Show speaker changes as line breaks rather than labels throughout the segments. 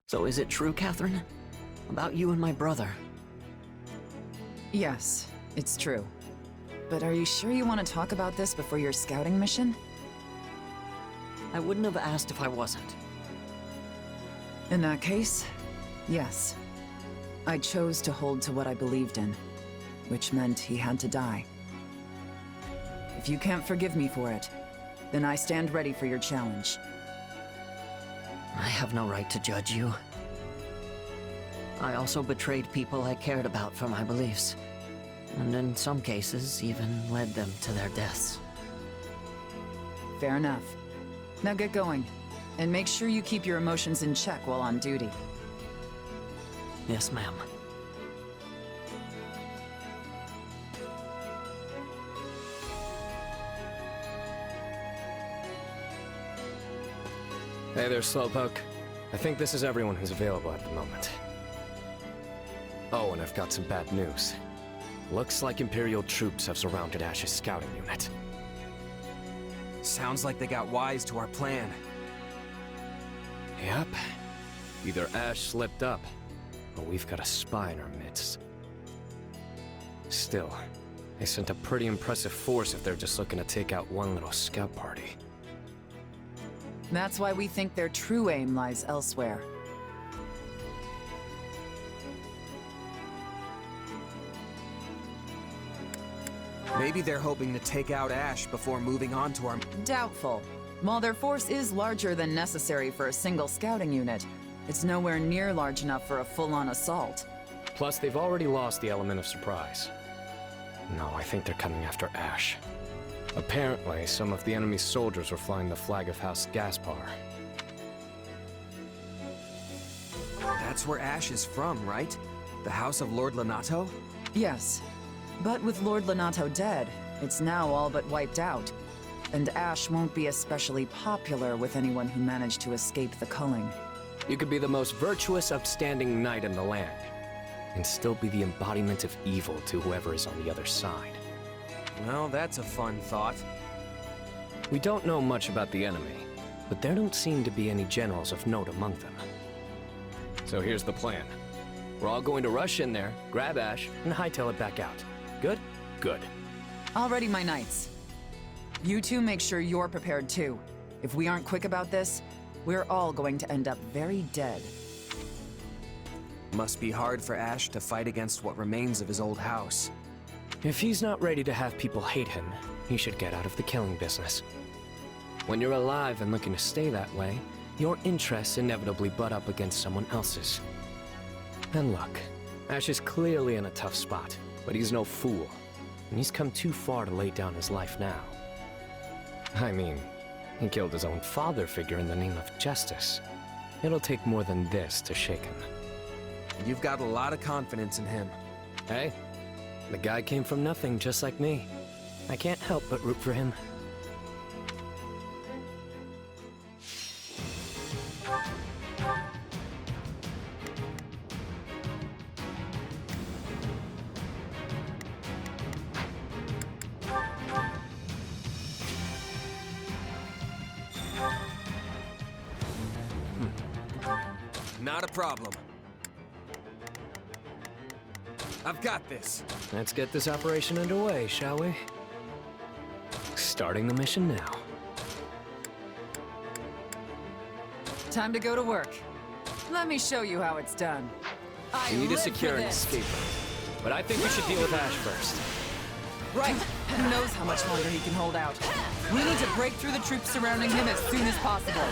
So is it true, Catherine? About you and my brother?
Yes, it's true. But are you sure you want to talk about this before your scouting mission?
I wouldn't have asked if I wasn't.
In that case, yes. I chose to hold to what I believed in, which meant he had to die. If you can't forgive me for it, then I stand ready for your challenge.
I have no right to judge you. I also betrayed people I cared about for my beliefs, and in some cases, even led them to their deaths.
Fair enough. Now get going, and make sure you keep your emotions in check while on duty.
Yes, ma'am.
Hey there, Slowpoke. I think this is everyone who's available at the moment. Oh, and I've got some bad news. Looks like Imperial troops have surrounded Ash's scouting unit.
Sounds like they got wise to our plan.
Yep. Either Ash slipped up, or we've got a spy in our midst. Still, they sent a pretty impressive force if they're just looking to take out one little scout party.
That's why we think their true aim lies elsewhere.
Maybe they're hoping to take out Ash before moving on to our...
Doubtful. While their force is larger than necessary for a single scouting unit, it's nowhere near large enough for a full-on assault.
Plus, they've already lost the element of surprise. No, I think they're coming after Ash. Apparently, some of the enemy's soldiers were flying the flag of House Gaspar.
That's where Ash is from, right? The House of Lord Lonato?
Yes. But with Lord Lonato dead, it's now all but wiped out. And Ash won't be especially popular with anyone who managed to escape the culling.
You could be the most virtuous, upstanding knight in the land, and still be the embodiment of evil to whoever is on the other side.
Well, that's a fun thought.
We don't know much about the enemy, but there don't seem to be any generals of note among them. So here's the plan. We're all going to rush in there, grab Ash, and hightail it back out. Good? Good.
Already, my knights. You two make sure you're prepared too. If we aren't quick about this, we're all going to end up very dead.
Must be hard for Ash to fight against what remains of his old house.
If he's not ready to have people hate him, he should get out of the killing business. When you're alive and looking to stay that way, your interests inevitably butt up against someone else's. And look, Ash is clearly in a tough spot, but he's no fool, and he's come too far to lay down his life now. I mean, he killed his own father figure in the name of justice. It'll take more than this to shake him.
You've got a lot of confidence in him.
Hey, the guy came from nothing just like me. I can't help but root for him.
Not a problem. I've got this.
Let's get this operation underway, shall we? Starting the mission now.
Time to go to work. Let me show you how it's done.
We need to secure an escape route, but I think we should deal with Ash first.
Right. Who knows how much longer he can hold out. We need to break through the troops surrounding him as soon as possible.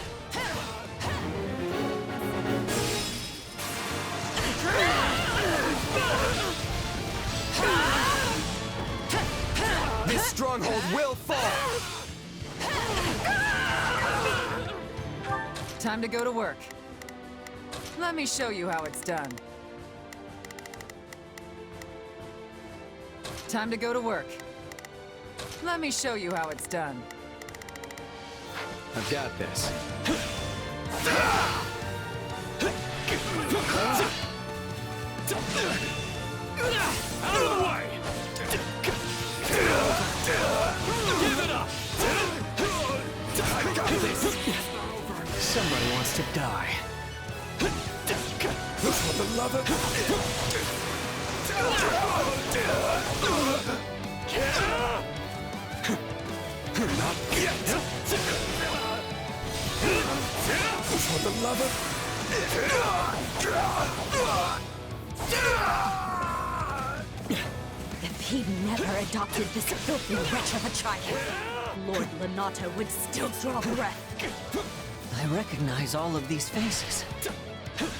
This stronghold will fall!
Time to go to work. Let me show you how it's done. Time to go to work. Let me show you how it's done.
I've got this.
Out of the way! Give it up! I got this!
Somebody wants to die.
For the love of... Not yet! For the love of...
If he'd never adopted this filthy wretch of a child, Lord Lanata would still draw breath.
I recognize all of these faces.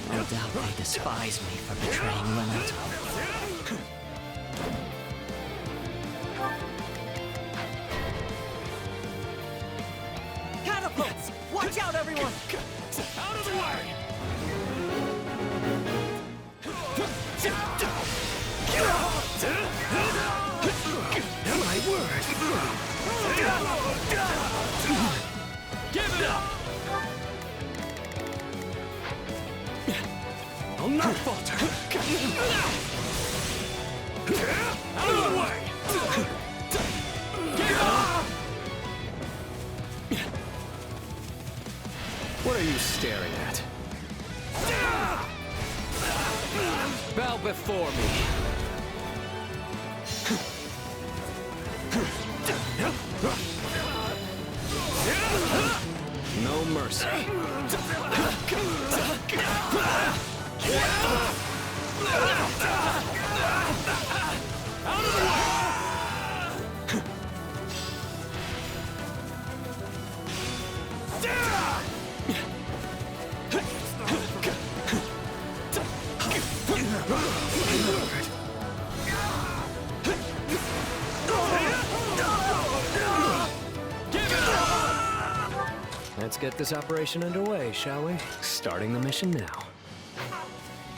No doubt they despise me for betraying Renato.
Catapults! Watch out, everyone!
Out of the way!
My word!
Give it up!
I'll not falter!
Out of the way! Give it up!
What are you staring at? Bow before me. No mercy. Let's get this operation underway, shall we? Starting the mission now.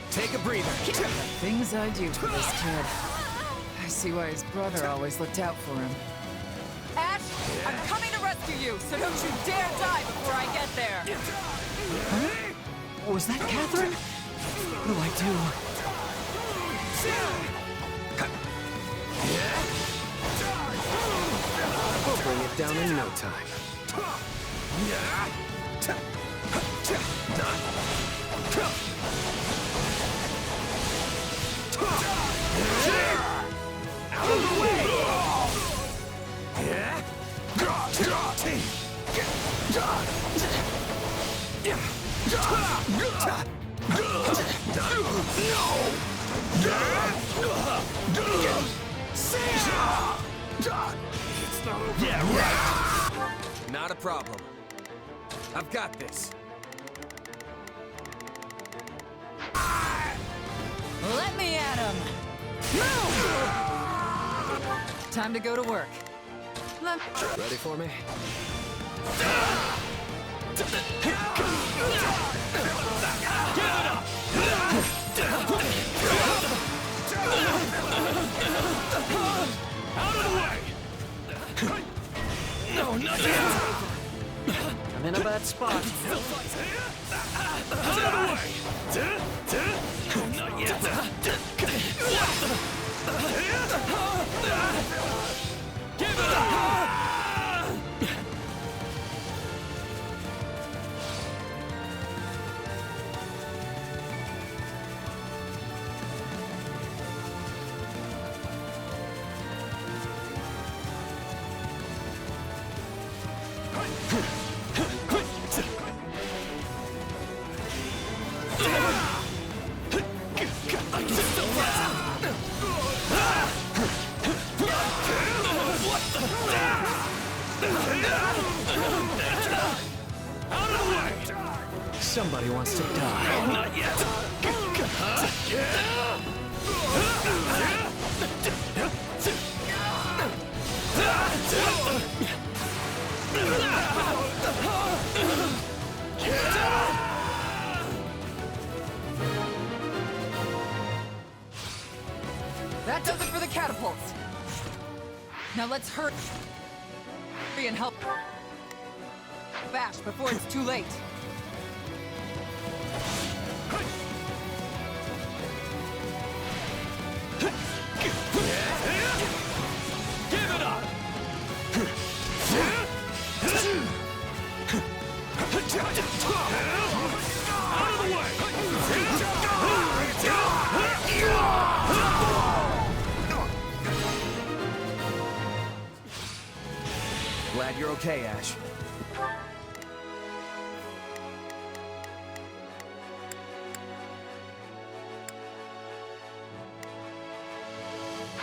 Take a breather.
Things I do for this kid. I see why his brother always looked out for him.
Ash, I'm coming to rescue you, so don't you dare die before I get there!
Was that Catherine? What do I do?
We'll bring it down in no time.
Out of the way! Yeah, right. Not a problem. I've got this.
Let me at him! Move! Time to go to work.
Ready for me?
Out of the way!
No, not yet!
I'm in a bad spot.
Out of the way! Not yet! Give it up!
Somebody wants to die.
Not yet!
That does it for the catapults. Now let's hurry and help Bash before it's too late.
Give it up! Out of the way!
Okay, Ash.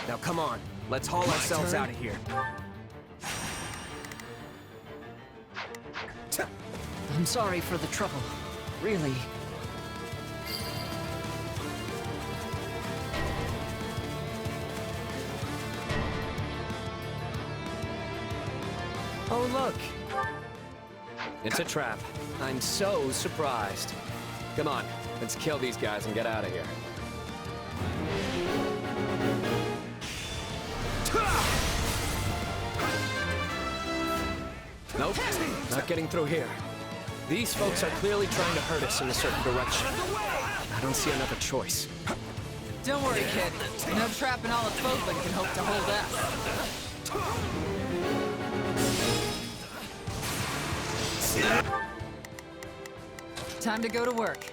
Now come on, let's haul ourselves out of here.
I'm sorry for the trouble. Really.
Oh, look. It's a trap. I'm so surprised. Come on, let's kill these guys and get out of here. Nope, not getting through here. These folks are clearly trying to hurt us in a certain direction. I don't see another choice.
Don't worry, kid. No trap in all of Fodlan can hope to hold us. Time to go to work.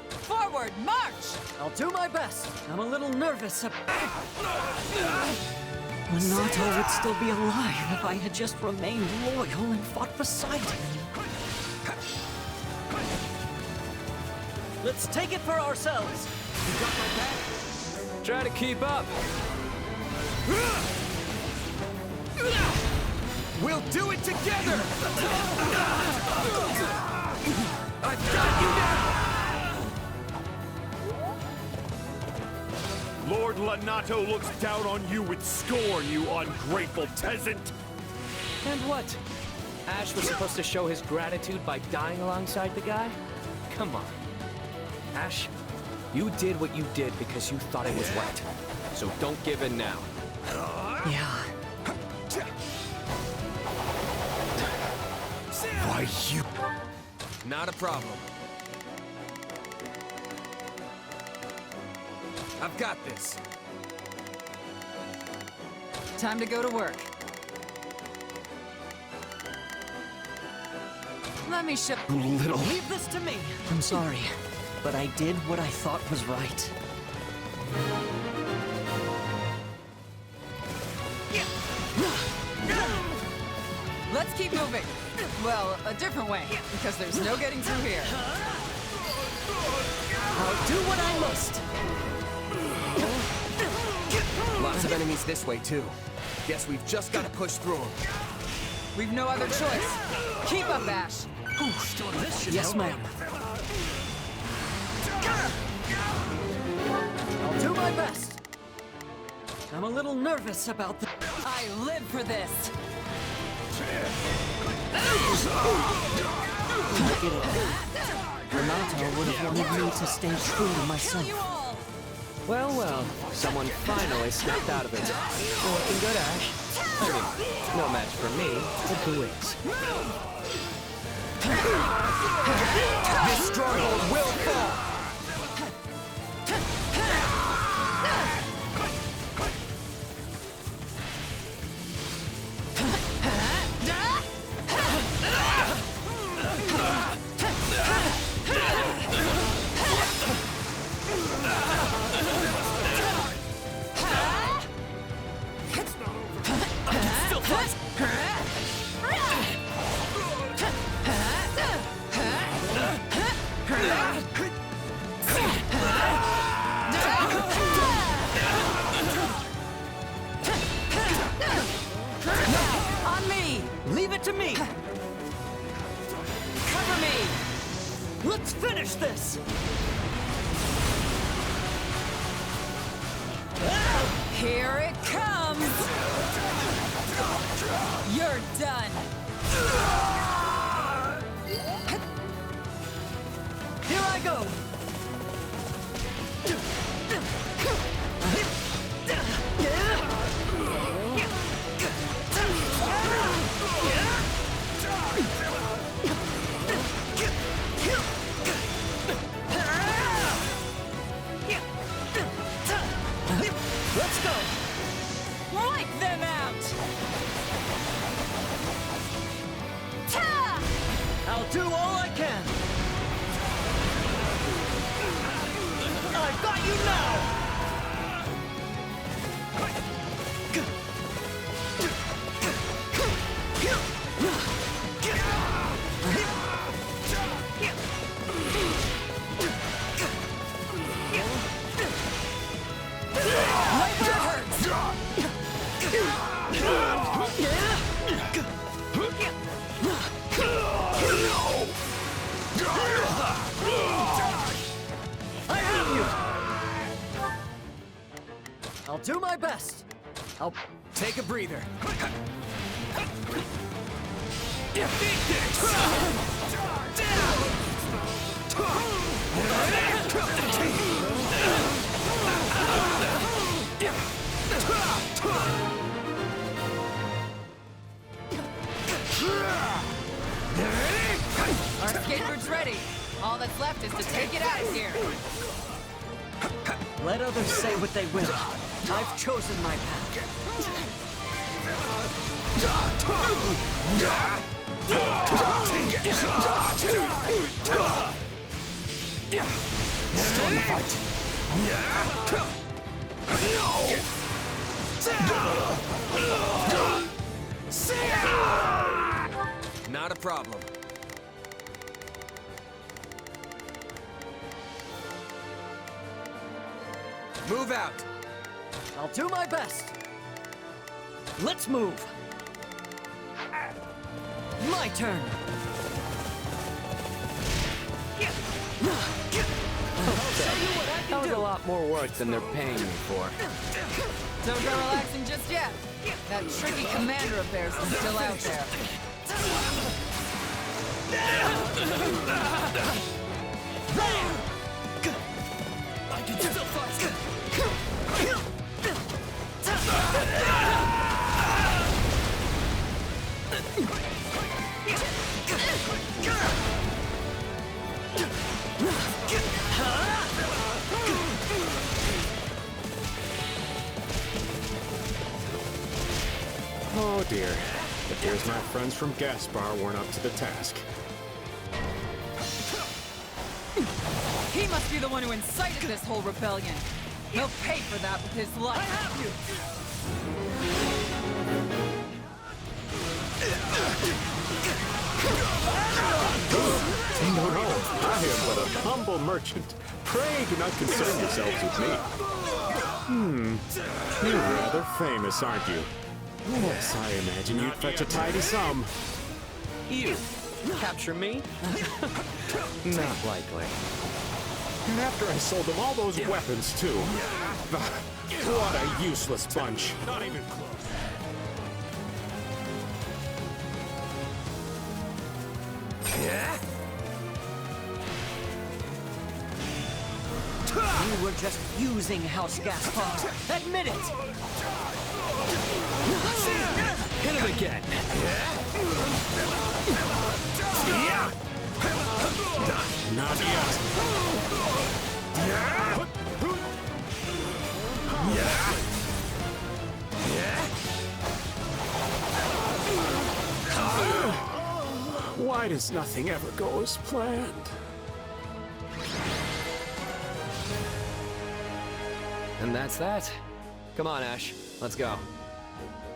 Forward, march!
I'll do my best. I'm a little nervous. Renato would still be alive if I had just remained loyal and fought beside him. Let's take it for ourselves. You got my back?
Try to keep up.
We'll do it together! I've got you now!
Lord Lonato looks down on you with scorn, you ungrateful peasant!
And what? Ash was supposed to show his gratitude by dying alongside the guy? Come on. Ash, you did what you did because you thought it was right. So don't give in now.
Yeah.
Why, you...
Not a problem. I've got this.
Time to go to work. Let me ship.
little...
Leave this to me. I'm sorry, but I did what I thought was right.
Let's keep moving. Well, a different way, because there's no getting through here.
I'll do what I must.
Lots of enemies this way, too. Guess we've just got to push through them.
We've no other choice. Keep up, Ash.
Yes, ma'am. I'll do my best. I'm a little nervous about the...
I live for this.
Get it. Renato would have wanted me to stay true to myself.
You all.
Well, well, someone finally snapped out of it. Looking good, Ash. I mean, no match for me, but who is?
This stronghold will fall!
On me.
Leave it to me.
Cover me.
Let's finish this.
Here it comes. You're done.
Here I go. Let's go.
Wipe them out. Ta!
I'll do all I can. I've got you now. do my best. I'll...
Take a breather.
Our skateboard's ready. All that's left is to take it out of here.
Let others say what they will. I've chosen my path.
Start the fight. Not a problem. Move out.
I'll do my best. Let's move. My turn.
That was a lot more work than they're paying me for.
Don't go relaxing just yet. That tricky commander of theirs is still out there.
I can still fight.
Oh dear. It appears my friends from Gaspar weren't up to the task.
He must be the one who incited this whole rebellion. He'll pay for that with his life. I have you!
No, I am but a humble merchant. Pray do not concern yourselves with me. You're rather famous, aren't you? Yes, I imagine you'd fetch a tidy sum.
You capture me? Not likely.
And after I sold them all those weapons, too. What a useless bunch.
Not even close.
You were just using House Gaspar. Admit it!
Hit him again.
Not yet. Why does nothing ever go as planned?
And that's that. Come on, Ash. Let's go.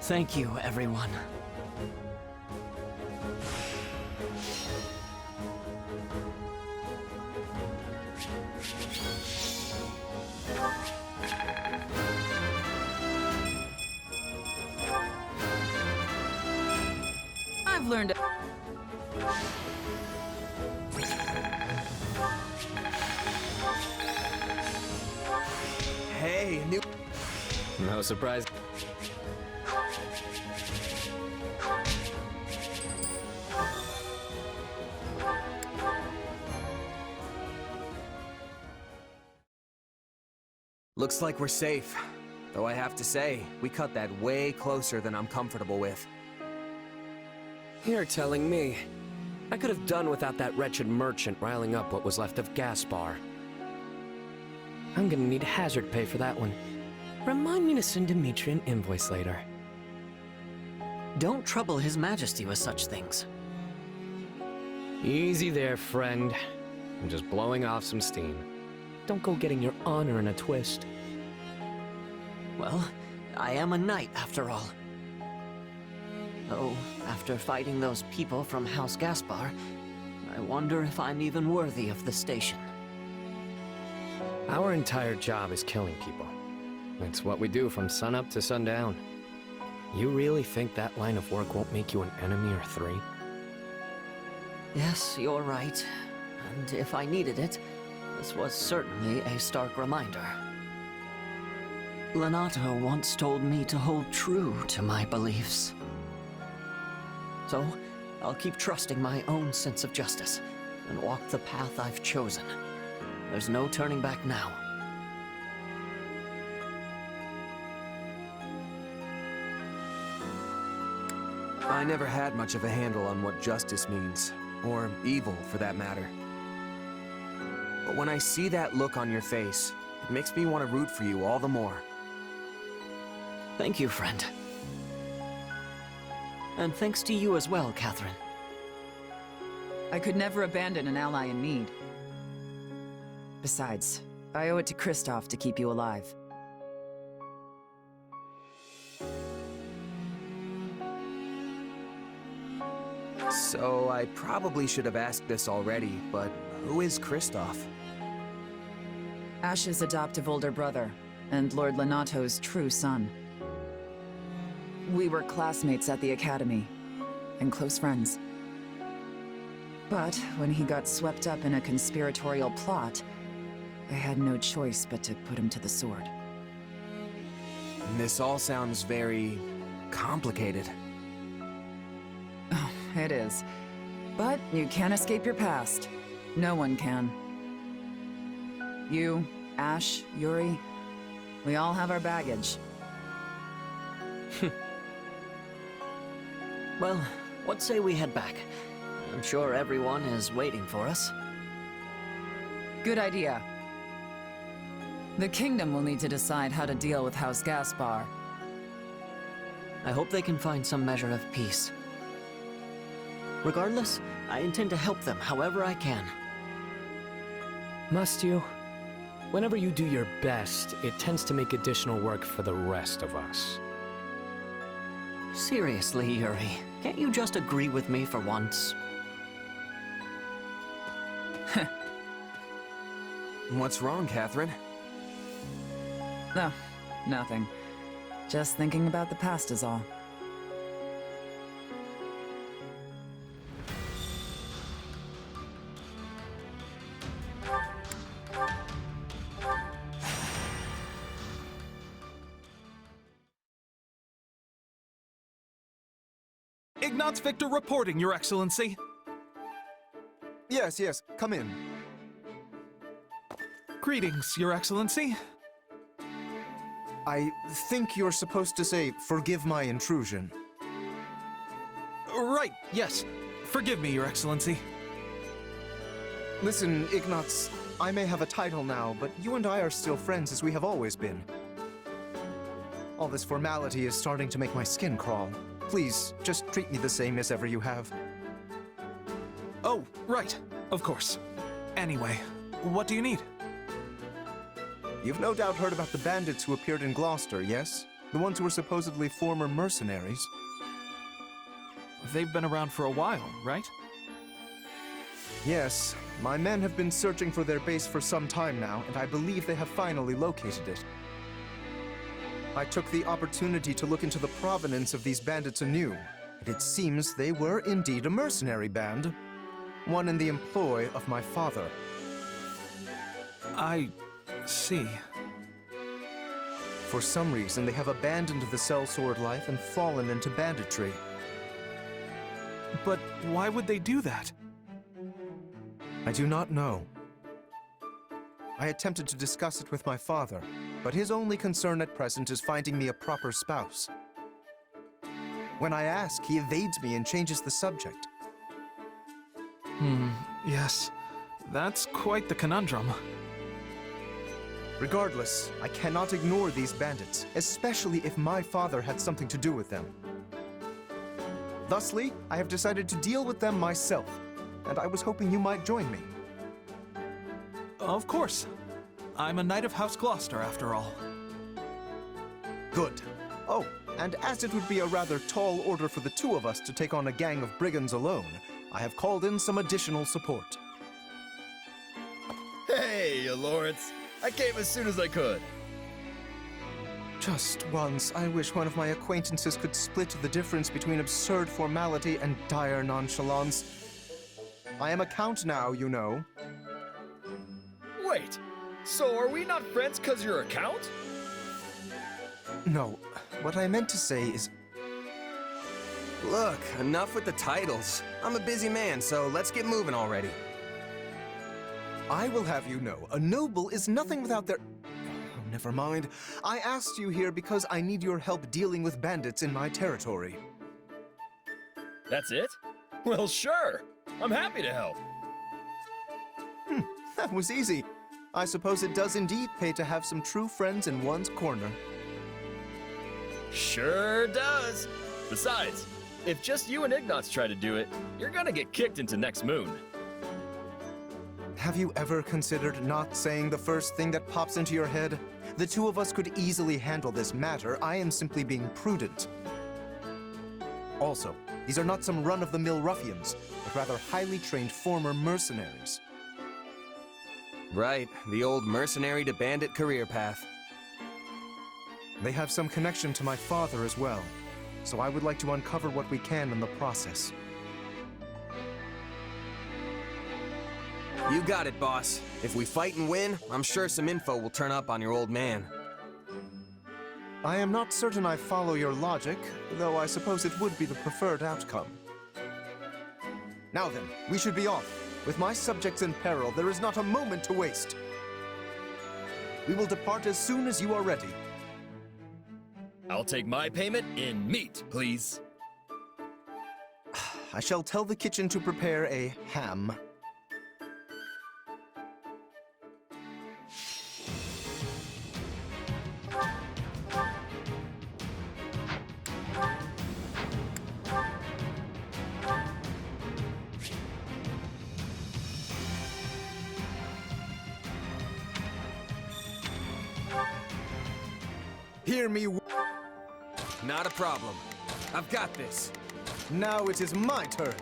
Thank you, everyone.
I've learned.
Hey, new.
No surprise.
Looks like we're safe. Though I have to say, we cut that way closer than I'm comfortable with.
You're telling me. I could have done without that wretched merchant riling up what was left of Gaspar. I'm gonna need hazard pay for that one. Remind me to send Dimitri an invoice later.
Don't trouble His Majesty with such things.
Easy there, friend. I'm just blowing off some steam. Don't go getting your honor in a twist.
Well, I am a knight after all. Though, after fighting those people from House Gaspar, I wonder if I'm even worthy of the station.
Our entire job is killing people. It's what we do from sunup to sundown. You really think that line of work won't make you an enemy or three?
Yes, you're right. And if I needed it, this was certainly a stark reminder. Lenato once told me to hold true to my beliefs. So, I'll keep trusting my own sense of justice and walk the path I've chosen. There's no turning back now.
I never had much of a handle on what justice means, or evil for that matter. But when I see that look on your face, it makes me want to root for you all the more.
Thank you, friend. And thanks to you as well, Catherine.
I could never abandon an ally in need. Besides, I owe it to Kristoff to keep you alive.
So I probably should have asked this already, but who is Kristoff?
Ash's adoptive older brother, and Lord Lenato's true son. We were classmates at the academy, and close friends. But when he got swept up in a conspiratorial plot, I had no choice but to put him to the sword.
This all sounds very complicated.
Oh, it is. But you can't escape your past. No one can. You, Ash, Yuri, we all have our baggage.
Well, what say we head back? I'm sure everyone is waiting for us.
Good idea. The kingdom will need to decide how to deal with House Gaspar.
I hope they can find some measure of peace. Regardless, I intend to help them however I can.
Must you? Whenever you do your best, it tends to make additional work for the rest of us.
Seriously, Yuri, can't you just agree with me for once?
What's wrong, Catherine?
No, nothing. Just thinking about the past is all.
Ignatz Victor reporting, Your Excellency.
Yes, come in.
Greetings, Your Excellency.
I think you're supposed to say, "Forgive my intrusion."
Right, yes. Forgive me, Your Excellency.
Listen, Ignatz, I may have a title now, but you and I are still friends as we have always been. All this formality is starting to make my skin crawl. Please, just treat me the same as ever you have.
Oh, right. Of course. Anyway, what do you need?
You've no doubt heard about the bandits who appeared in Gloucester, yes? The ones who were supposedly former mercenaries.
They've been around for a while, right?
Yes, my men have been searching for their base for some time now, and I believe they have finally located it. I took the opportunity to look into the provenance of these bandits anew, and it seems they were indeed a mercenary band. One in the employ of my father.
I see.
For some reason, they have abandoned the sellsword life and fallen into banditry.
But why would they do that?
I do not know. I attempted to discuss it with my father, but his only concern at present is finding me a proper spouse. When I ask, he evades me and changes the subject.
Yes. That's quite the conundrum.
Regardless, I cannot ignore these bandits, especially if my father had something to do with them. Thusly, I have decided to deal with them myself, and I was hoping you might join me.
Of course. I'm a knight of House Gloucester, after all.
Good. Oh, and as it would be a rather tall order for the two of us to take on a gang of brigands alone, I have called in some additional support.
Hey, Lawrence. I came as soon as I could.
Just once, I wish one of my acquaintances could split the difference between absurd formality and dire nonchalance. I am a count now, you know.
Wait, so are we not friends 'cause you're a count?
No, what I meant to say is...
Look, enough with the titles. I'm a busy man, so let's get moving already.
I will have you know, a noble is nothing without their... Oh, never mind. I asked you here because I need your help dealing with bandits in my territory.
That's it? Well, sure. I'm happy to help.
That was easy. I suppose it does indeed pay to have some true friends in one's corner.
Sure does. Besides, if just you and Ignatz try to do it, you're gonna get kicked into next moon.
Have you ever considered not saying the first thing that pops into your head? The two of us could easily handle this matter. I am simply being prudent. Also, these are not some run-of-the-mill ruffians, but rather highly trained former mercenaries.
Right, the old mercenary to bandit career path.
They have some connection to my father as well, so I would like to uncover what we can in the process.
You got it, boss. If we fight and win, I'm sure some info will turn up on your old man.
I am not certain I follow your logic, though I suppose it would be the preferred outcome. Now then, we should be off. With my subjects in peril, there is not a moment to waste. We will depart as soon as you are ready.
I'll take my payment in meat, please.
I shall tell the kitchen to prepare a ham. Hear me.
Not a problem. I've got this.
Now it is my turn.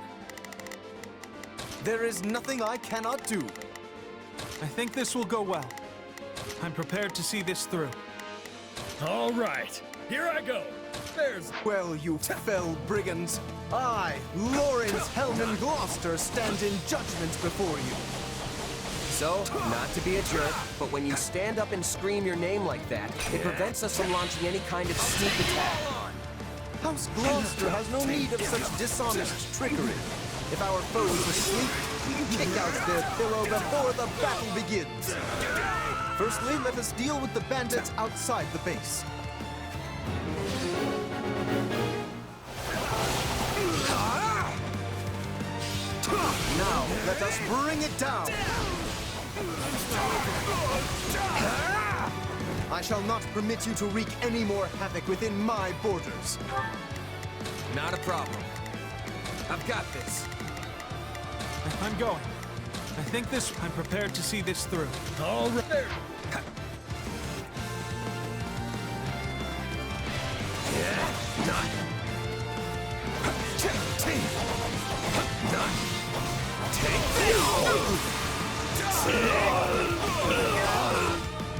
There is nothing I cannot do.
I think this will go well. I'm prepared to see this through.
All right, here I go. There's...
Well, you fell brigands. I, Lawrence Hellman Gloucester, stand in judgment before you.
So, not to be a jerk, but when you stand up and scream your name like that, it prevents us from launching any kind of sneak attack.
House Gloucester has no need of such dishonest trickery. If our foes are asleep, we can kick out their pillow before the battle begins. Firstly, let us deal with the bandits outside the base. Now, let us bring it down. I shall not permit you to wreak any more havoc within my borders.
Not a problem. I've got this.
I'm going. I think this... I'm prepared to see this through.
All right. There.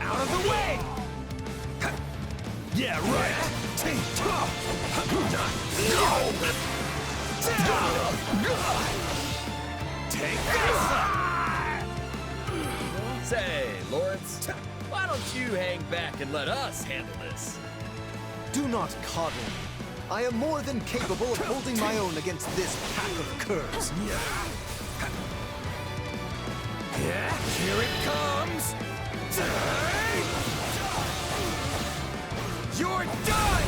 Out of the way! Yeah, right.
Take this! Say, Lawrence, why don't you hang back and let us handle this?
Do not coddle me. I am more than capable of holding my own against this pack of curs.
Yeah, here it comes! You're done!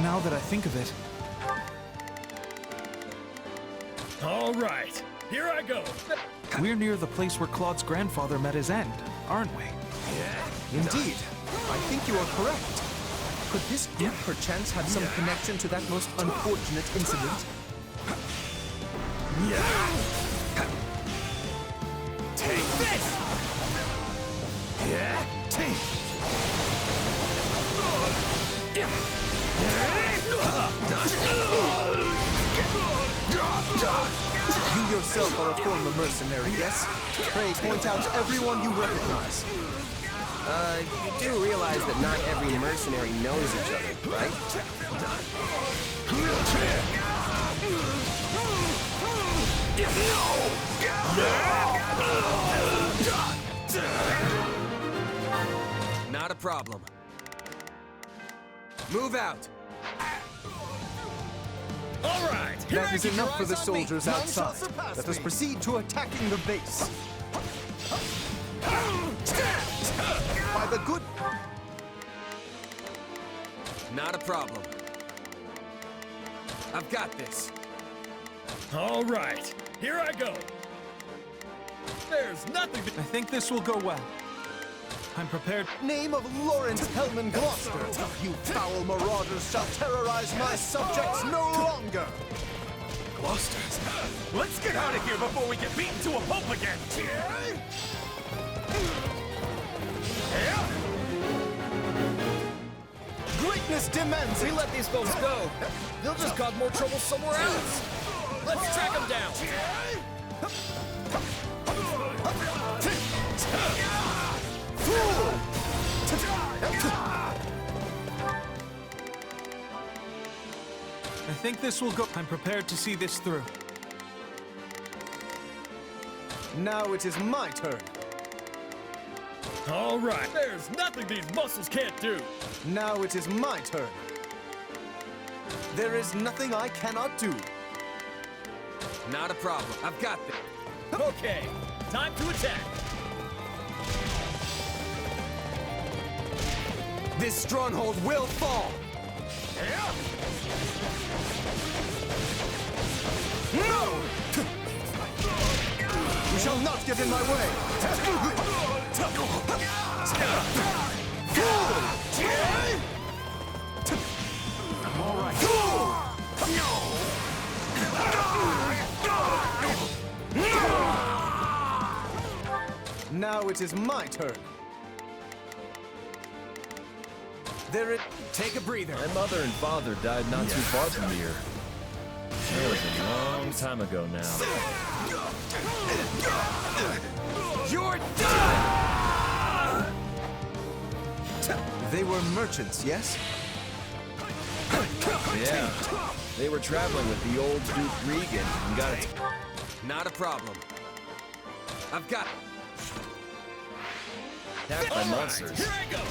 Now that I think of it...
All right, here I go.
We're near the place where Claude's grandfather met his end, aren't we?
Indeed. I think you are correct. Could this group perchance have some connection to that most unfortunate incident?
Take this!
You yourself are a former mercenary, yes? Pray point out everyone you recognize.
You do realize that not every mercenary knows each other, right? Not a problem. Move out.
All right.
That is enough for the soldiers outside. Let us proceed to attacking the base. By the good...
Not a problem. I've got this.
All right. Here I go. There's nothing to...
I think this will go well. I'm prepared.
Name of Lawrence Hellman Gloucester, you foul marauders shall terrorize my subjects no longer!
Gloucesters, let's get out of here before we get beaten to a pulp again!
Greatness demands
We
it!
let these folks go. They'll just cause more trouble somewhere else. Let's track them down.
I think this will go. I'm prepared to see this through.
Now it is my turn.
All right. There's nothing these muscles can't do.
Now it is my turn. There is nothing I cannot do.
Not a problem. I've got this.
Okay, time to attack.
This stronghold will fall.
No! You shall not get in my way!
I'm all right.
Now it is my turn. There it...
Take a breather.
My mother and father died not too far from here. That was a long time ago now.
You're done!
They were merchants, yes?
Yeah, they were traveling with the old Duke Regan and got it.
Not a problem. I've got...
Attacked by monsters.
Here I go!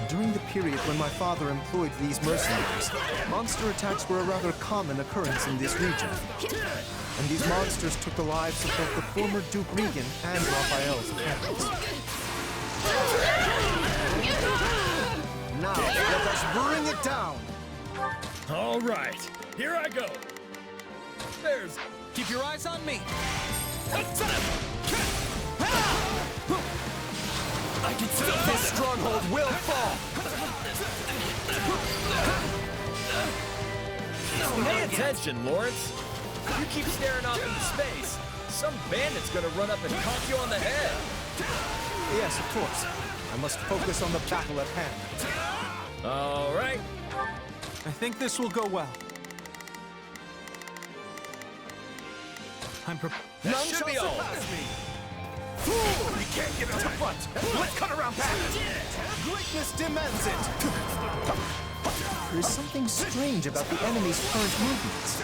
During the period when my father employed these mercenaries, monster attacks were a rather common occurrence in this region. And these monsters took the lives of both the former Duke Regan and Raphael's parents. Now, let us bring it down!
All right, here I go. There's...
Keep your eyes on me.
I can still
This stronghold will fall!
Pay attention, Lawrence. You keep staring off into space. Some bandit's gonna run up and conk you on the head.
Yes, of course. I must focus on the battle at hand.
All right.
I think this will go well. I'm prepared.
None should be all. You can't give it to front. Let's cut around back.
Greatness demands it! There is something strange about the enemy's current movements.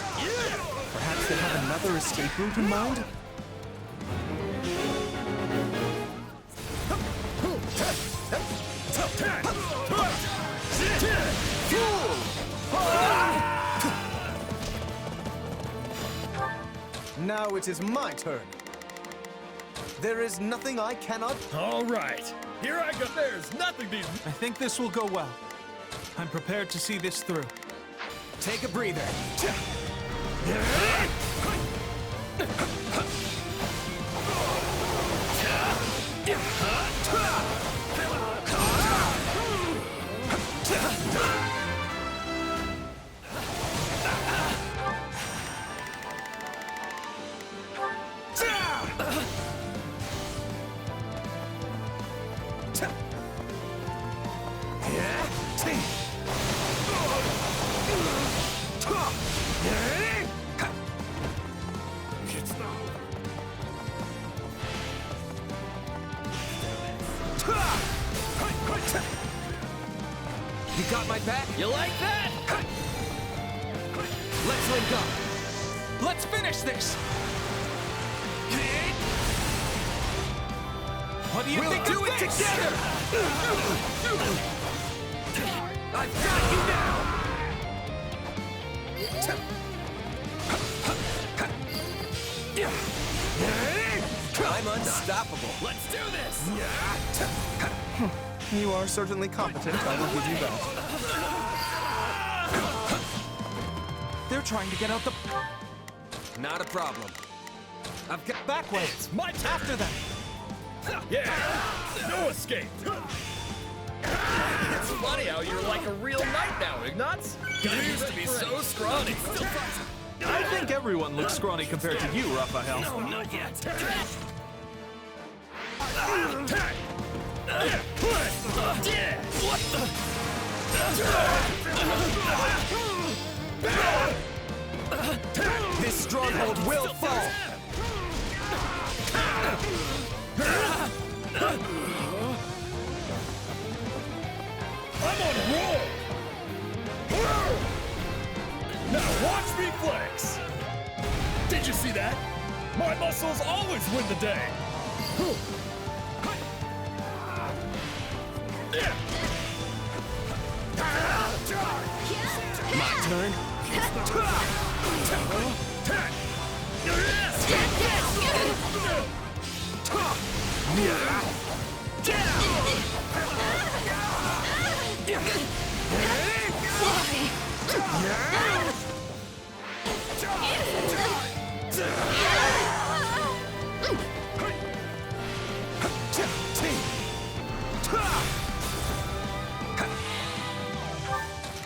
Perhaps they have another escape route in mind? Now it is my turn. There is nothing I cannot...
All right, here I go. There's nothing these...
I think this will go well. I'm prepared to see this through.
Take a breather. You got my back?
You like that?
Let's link up.
Let's finish this! What do you think
We'll do
of
it
this?
together! I've got you now! I'm unstoppable.
Let's do this!
You are certainly competent, I will give you that.
They're trying to get out the
Not a problem. I've got
back way.
It's my turn!
After them.
Yeah! No escape! It's funny how you're like a real knight now, Ignatz. You used to be so scrawny.
I think everyone looks scrawny compared to you, Raphael.
No, not yet. What the?
this stronghold will fall.
I'm on a roll! Now watch me flex! Did you see that? My muscles always win the day!
My turn.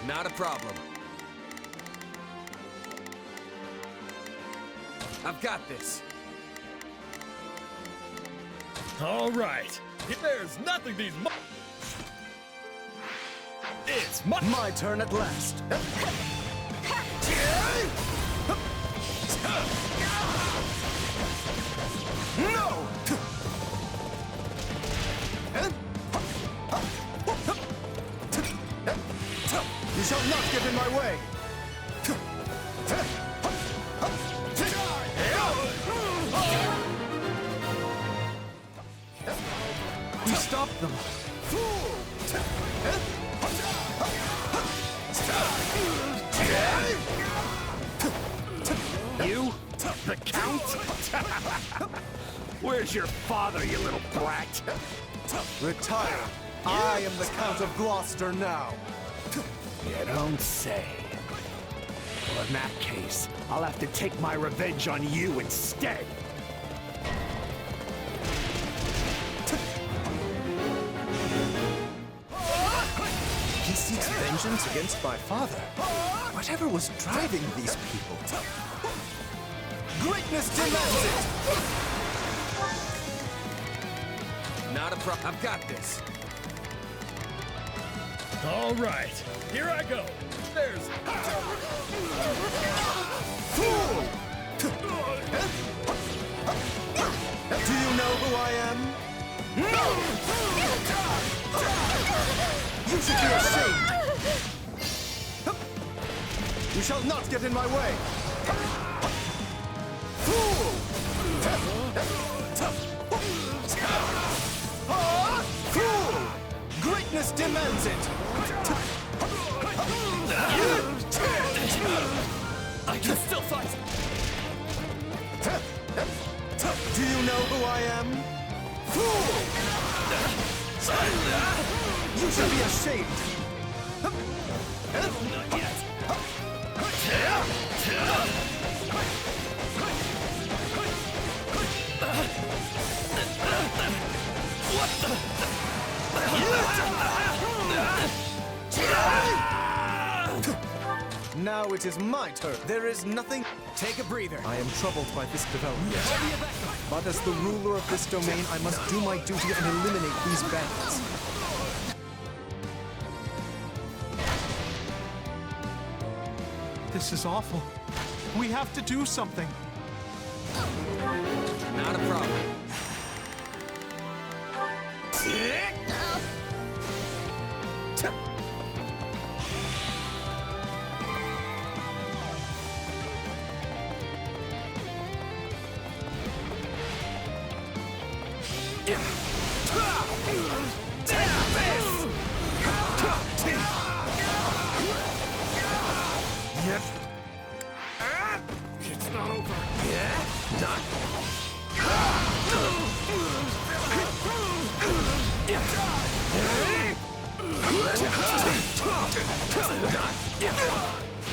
Not a problem. I've got this.
All right. There's nothing these It's
My turn at last. No! You shall not get in my way!
We stopped them.
You? The Count? Where's your father, you little brat?
Retire! I am the Count of Gloucester now!
You don't say. Well, in that case, I'll have to take my revenge on you instead.
He seeks vengeance against my father. Whatever was driving these people? Greatness demands it!
Not a problem. I've got this.
All right. Here I go. There's
Fool! Do you know who I am? No! You should be ashamed! You shall not get in my way! Fool! Fool! Greatness demands it!
I can still fight.
Do you know who I am? Fool! You should be ashamed!
Not yet. What the?
Now it is my turn. There is nothing.
Take a breather.
I am troubled by this development. But as the ruler of this domain, I must do my duty and eliminate these bandits.
This is awful. We have to do something.
Not a problem.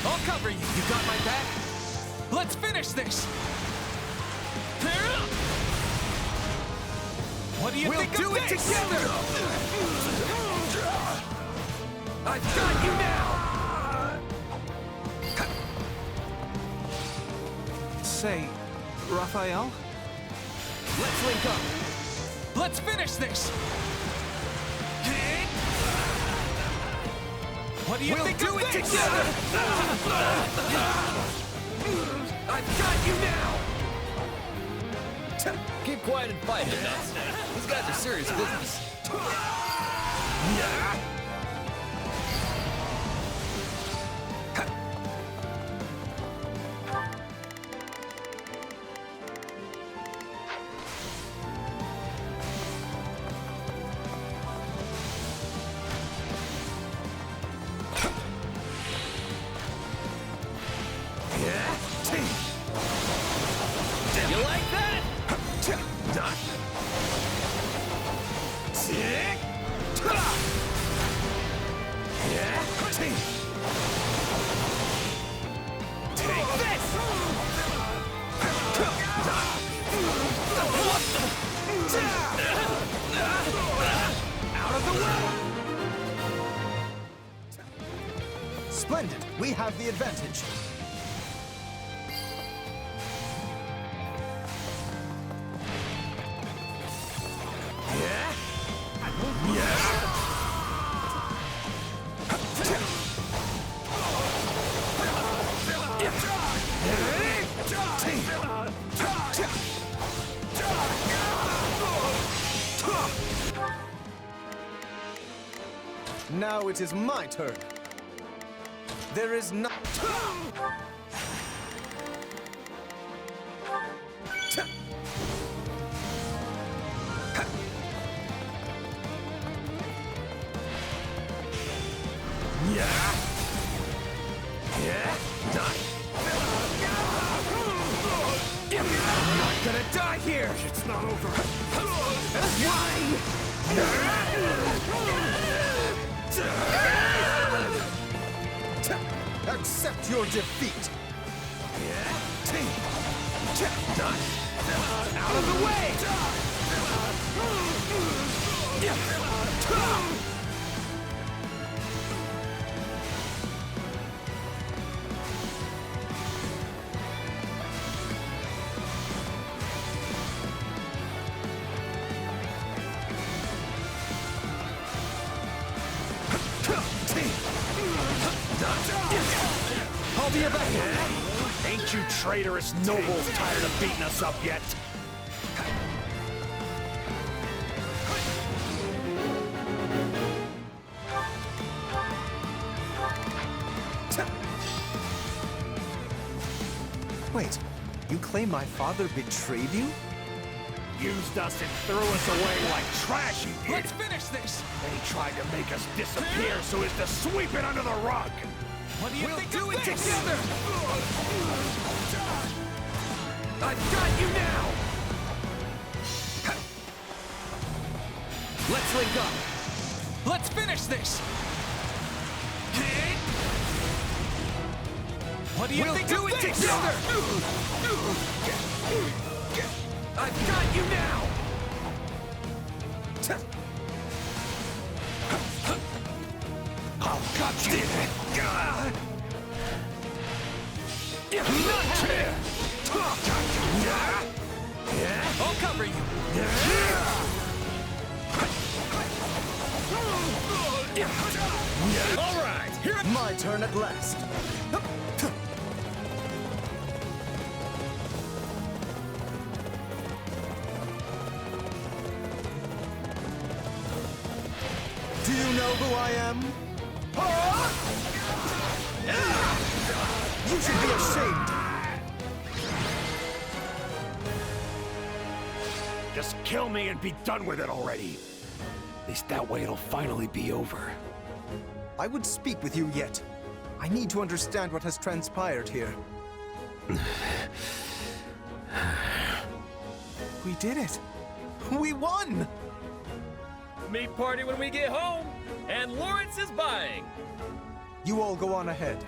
I'll cover you. You got my back? Let's finish this! What do you think of this? We'll do it together! I've got you now! Say, Raphael? Let's link up. Let's finish this! What do you think of this? We'll do it together! I've got you now!
Keep quiet and fight, Ignots. These guys are serious business. You like that?
Take this! Out of the way!
Splendid! We have the advantage. Now it is my turn. There is no...
I'm not gonna die here! It's not over.
Accept your defeat!
Out of the way!
I'll be back. Ain't you traitorous nobles tired of beating us up yet?
Wait, you claim my father betrayed you?
Used us and threw us away like trash, he did.
Let's finish this!
Then he tried to make us disappear so as to sweep it under the rug.
What do you think of this? Together! I've got you now! Let's link up. Let's finish this! What do you think of this? Together! I've got you now!
I'll cut you!
I'll cover you!
All right, here it
My turn at last. Do you know who I am? You should be ashamed!
Just kill me and be done with it already. At least that way it'll finally be over.
I would speak with you yet. I need to understand what has transpired here.
We did it! We won!
meat party when we get home, and Lawrence is buying.
You all go on ahead.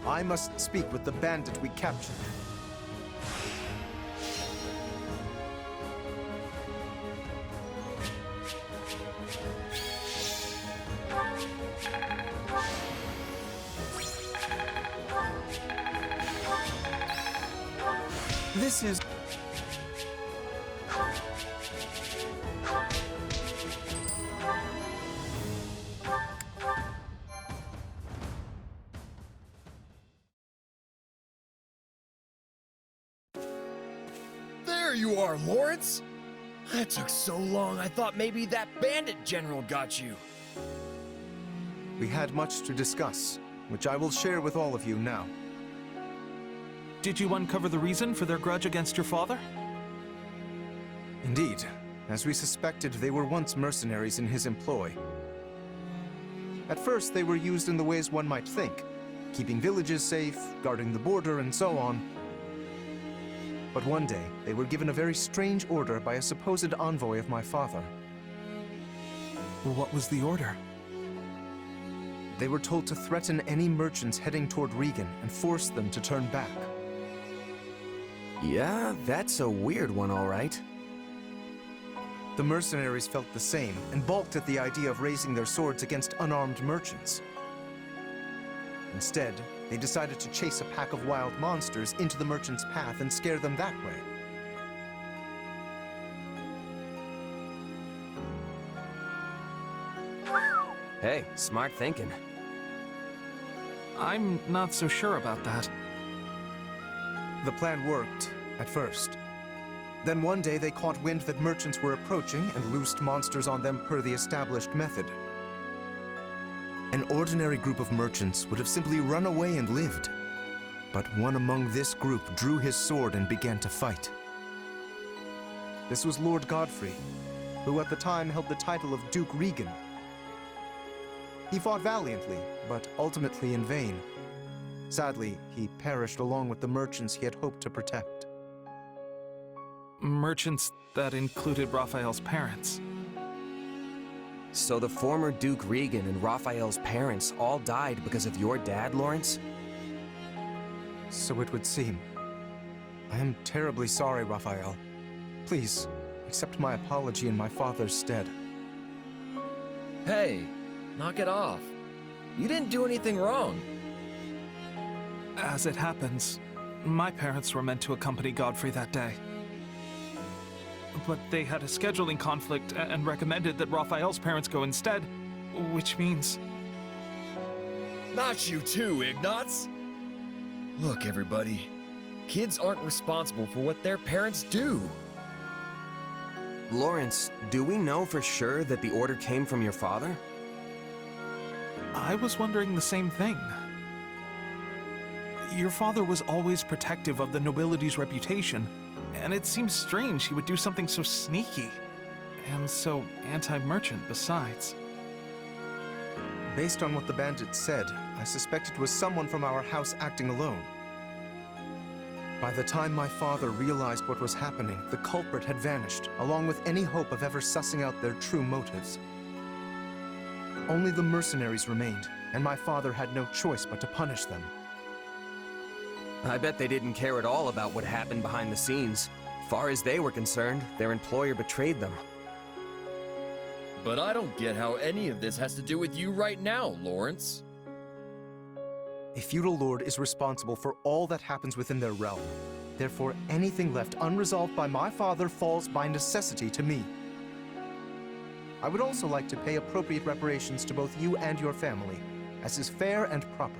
I must speak with the bandit we captured. This is...
There you are, Lawrence! That took so long, I thought maybe that bandit general got you.
We had much to discuss, which I will share with all of you now.
Did you uncover the reason for their grudge against your father?
Indeed. As we suspected, they were once mercenaries in his employ. At first, they were used in the ways one might think, keeping villages safe, guarding the border, and so on. But one day, they were given a very strange order by a supposed envoy of my father.
What was the order?
They were told to threaten any merchants heading toward Regan and force them to turn back.
Yeah, that's a weird one, all right.
The mercenaries felt the same and balked at the idea of raising their swords against unarmed merchants. Instead, they decided to chase a pack of wild monsters into the merchants' path and scare them that way.
Hey, smart thinking.
I'm not so sure about that.
The plan worked, at first. Then one day they caught wind that merchants were approaching and loosed monsters on them per the established method. An ordinary group of merchants would have simply run away and lived. But one among this group drew his sword and began to fight. This was Lord Godfrey, who at the time held the title of Duke Regan. He fought valiantly, but ultimately in vain. Sadly, he perished along with the merchants he had hoped to protect.
Merchants that included Raphael's parents.
So the former Duke Regan and Raphael's parents all died because of your dad, Lawrence?
So it would seem. I am terribly sorry, Raphael. Please, accept my apology in my father's stead.
Hey, knock it off. You didn't do anything wrong.
As it happens, my parents were meant to accompany Godfrey that day. But they had a scheduling conflict and recommended that Raphael's parents go instead, which means...
Not you too, Ignatz! Look, everybody. Kids aren't responsible for what their parents do.
Lawrence, do we know for sure that the order came from your father?
I was wondering the same thing. Your father was always protective of the nobility's reputation, and it seems strange he would do something so sneaky, and so anti-merchant besides.
Based on what the bandit said, I suspect it was someone from our house acting alone. By the time my father realized what was happening, the culprit had vanished, along with any hope of ever sussing out their true motives. Only the mercenaries remained, and my father had no choice but to punish them.
I bet they didn't care at all about what happened behind the scenes. Far as they were concerned, their employer betrayed them.
But I don't get how any of this has to do with you right now, Lawrence.
A feudal lord is responsible for all that happens within their realm. Therefore, anything left unresolved by my father falls by necessity to me. I would also like to pay appropriate reparations to both you and your family, as is fair and proper.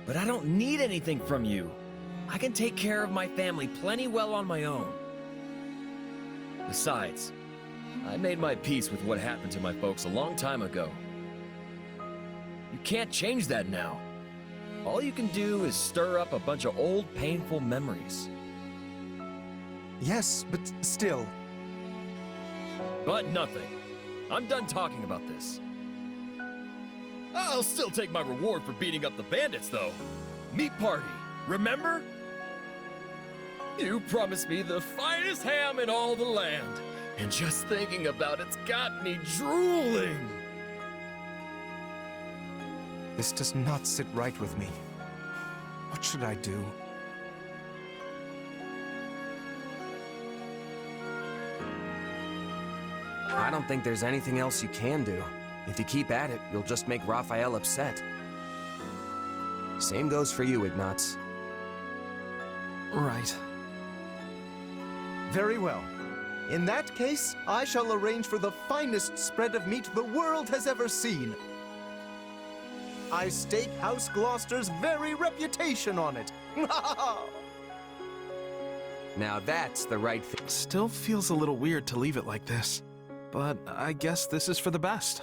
But I don't need anything from you. I can take care of my family plenty well on my own. Besides, I made my peace with what happened to my folks a long time ago. You can't change that now. All you can do is stir up a bunch of old, painful memories.
Yes, but still...
But nothing. I'm done talking about this. I'll still take my reward for beating up the bandits, though. Meat party, remember? You promised me the finest ham in all the land, and just thinking about it's got me drooling.
This does not sit right with me. What should I do?
I don't think there's anything else you can do. If you keep at it, you'll just make Raphael upset. Same goes for you, Ignatz.
Right.
Very well. In that case, I shall arrange for the finest spread of meat the world has ever seen. I stake House Gloucester's very reputation on it.
Now that's the right thing.
Still feels a little weird to leave it like this, but I guess this is for the best.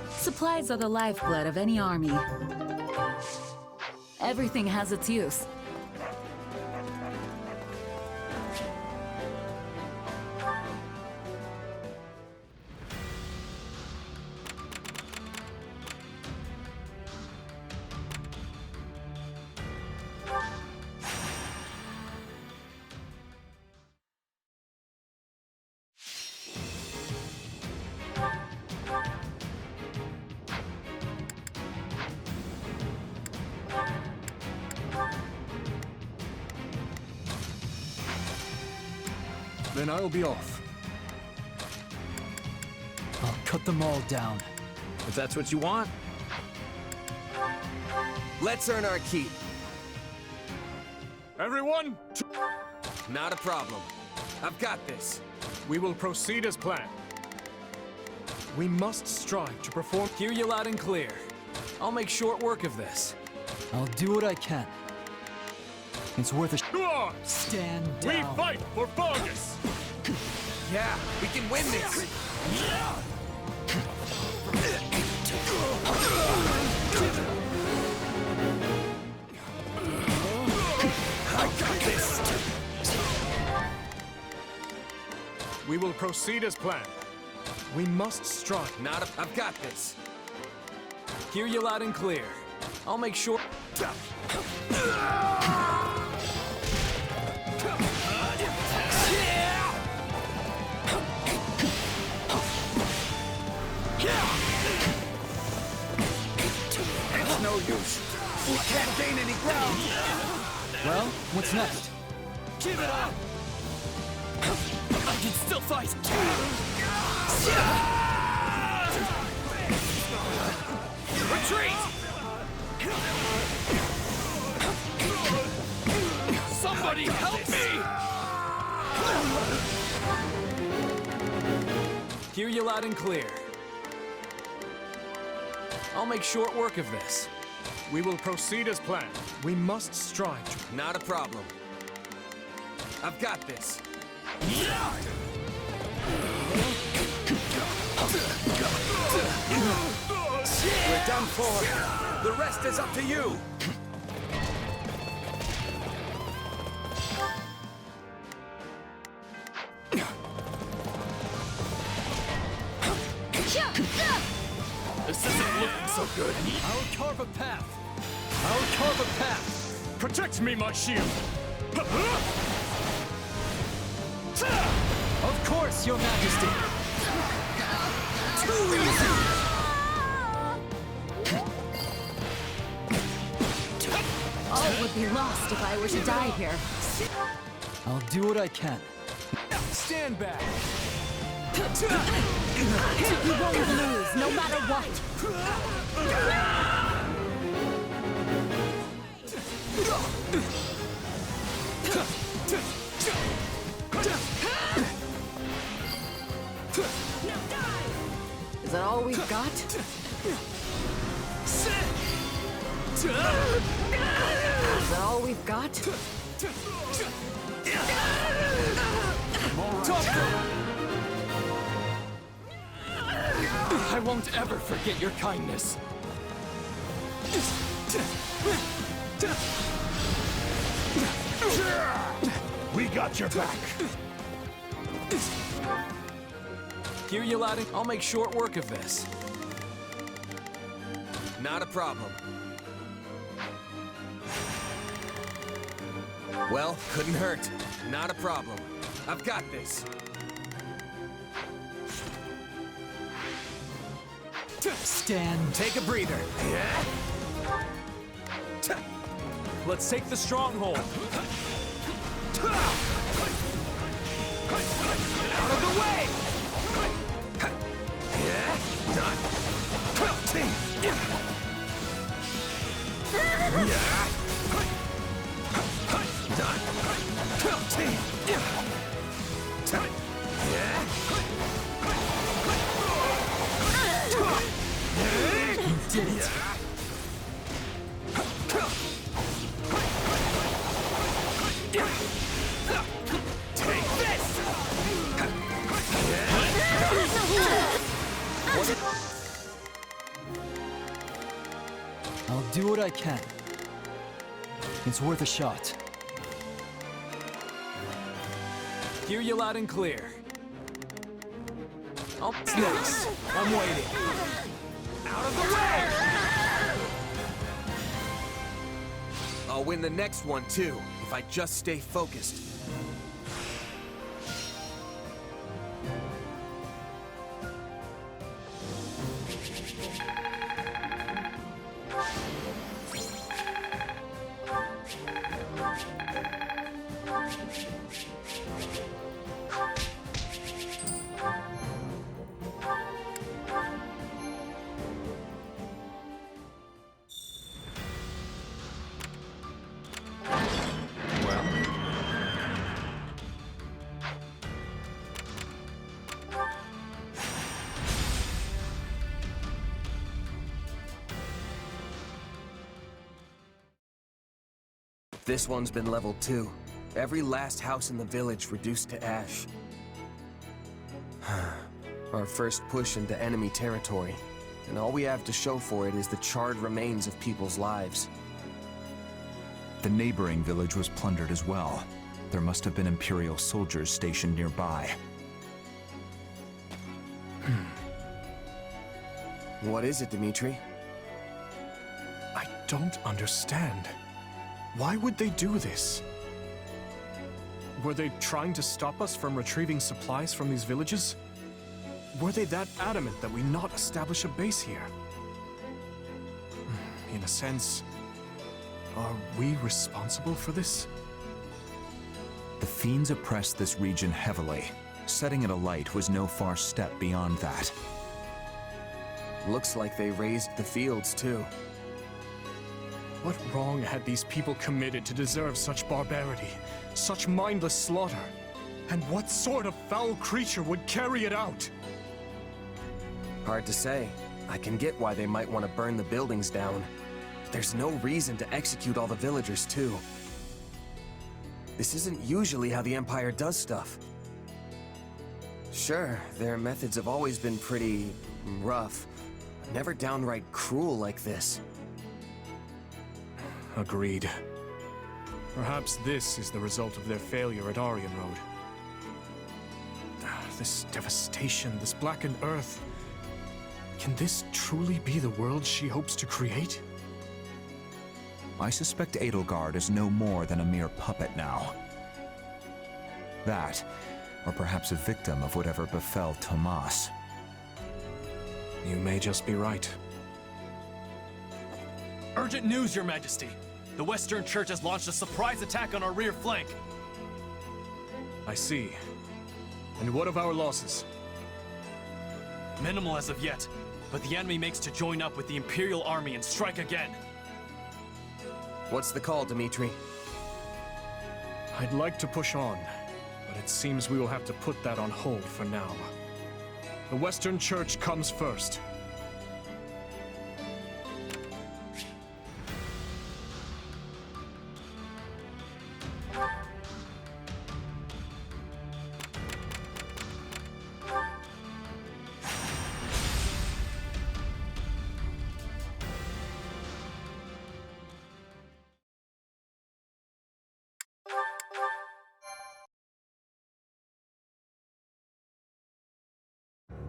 Supplies are the lifeblood of any army. Everything has its use.
Then I'll be off.
I'll cut them all down.
If that's what you want.
Let's earn our keep.
Everyone,
Not a problem. I've got this.
we will proceed as planned.
We must strive to perform.
Hear you loud and clear. I'll make short work of this.
I'll do what I can. It's worth a
Go on!
stand
We
down.
fight for Vargas!
Yeah, we can win this.
I got this! We will proceed as planned.
We must strive.
I've got this.
Hear you loud and clear. I'll make sure.
It's no use. We can't gain any ground.
Well, what's next?
Give it up! I can still fight!
Retreat! Somebody help me!
Hear you loud and clear. I'll make short work of this.
We will proceed as planned.
We must strive to.
Not a problem. I've got this.
We're done for. The rest is up to you.
This isn't looking so good.
I'll carve a path. I'll carve a path.
Protect me, my shield.
Of course, Your Majesty.
Too easy.
All would be lost if I were to die here.
I'll do what I can.
Stand back.
You won't lose, no matter what. Is that all we've got? Is that all we've got?
I won't ever forget your kindness.
We got your back.
Hear you, laddie? I'll make short work of this.
Not a problem. Well, couldn't hurt. Not a problem. I've got this.
Stand.
Take a breather.
Let's take the stronghold.
Out of the way!
You did it.
Take this!
I'll do what I can. It's worth a shot. Hear you loud and clear. Oh, next. I'm waiting.
Out of the way! I'll win the next one too, if I just stay focused. This one's been leveled too. Every last house in the village reduced to ash. Our first push into enemy territory, and all we have to show for it is the charred remains of people's lives.
The neighboring village was plundered as well. There must have been Imperial soldiers stationed nearby.
What is it, Dimitri?
I don't understand. Why would they do this? Were they trying to stop us from retrieving supplies from these villages? Were they that adamant that we not establish a base here? In a sense, are we responsible for this?
The fiends oppressed this region heavily. Setting it alight was no far step beyond that.
Looks like they raised the fields too.
What wrong had these people committed to deserve such barbarity, such mindless slaughter? And what sort of foul creature would carry it out?
Hard to say. I can get why they might want to burn the buildings down. But there's no reason to execute all the villagers too. This isn't usually how the Empire does stuff. Sure, their methods have always been pretty rough, but never downright cruel like this.
Agreed. Perhaps this is the result of their failure at Aryan Road. This devastation, this blackened earth. Can this truly be the world she hopes to create?
I suspect Edelgard is no more than a mere puppet now. That, or perhaps a victim of whatever befell Tomas.
You may just be right.
Urgent news, Your Majesty! The Western Church has launched a surprise attack on our rear flank.
I see. And what of our losses?
Minimal as of yet, but the enemy makes to join up with the Imperial Army and strike again.
What's the call, Dimitri?
I'd like to push on, but it seems we will have to put that on hold for now. The Western Church comes first.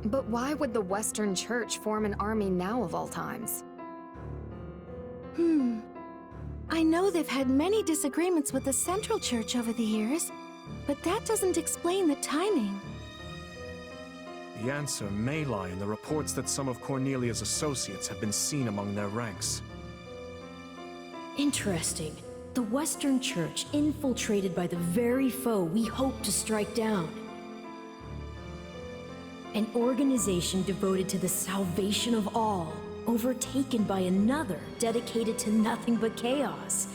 But why would the Western Church form an army now of all times?
I know they've had many disagreements with the Central Church over the years, but that doesn't explain the timing.
The answer may lie in the reports that some of Cornelia's associates have been seen among their ranks.
Interesting. The Western Church infiltrated by the very foe we hope to strike down. An organization devoted to the salvation of all, overtaken by another dedicated to nothing but chaos.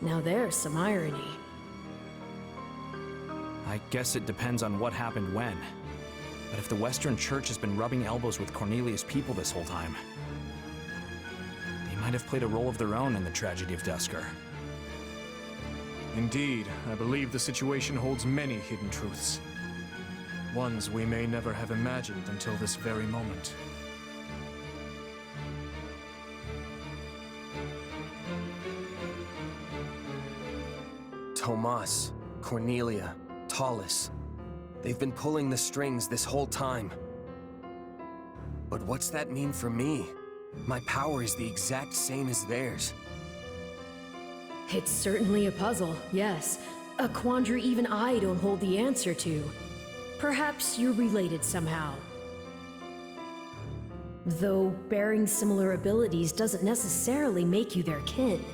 Now there's some irony.
I guess it depends on what happened when. But if the Western Church has been rubbing elbows with Cornelia's people this whole time, they might have played a role of their own in the tragedy of Dusker.
Indeed, I believe the situation holds many hidden truths. Ones we may never have imagined until this very moment.
Tomas, Cornelia, Tallis. They've been pulling the strings this whole time. But what's that mean for me? My power is the exact same as theirs.
It's certainly a puzzle, yes. A quandary even I don't hold the answer to. Perhaps you're related somehow. Though bearing similar abilities doesn't necessarily make you their kin.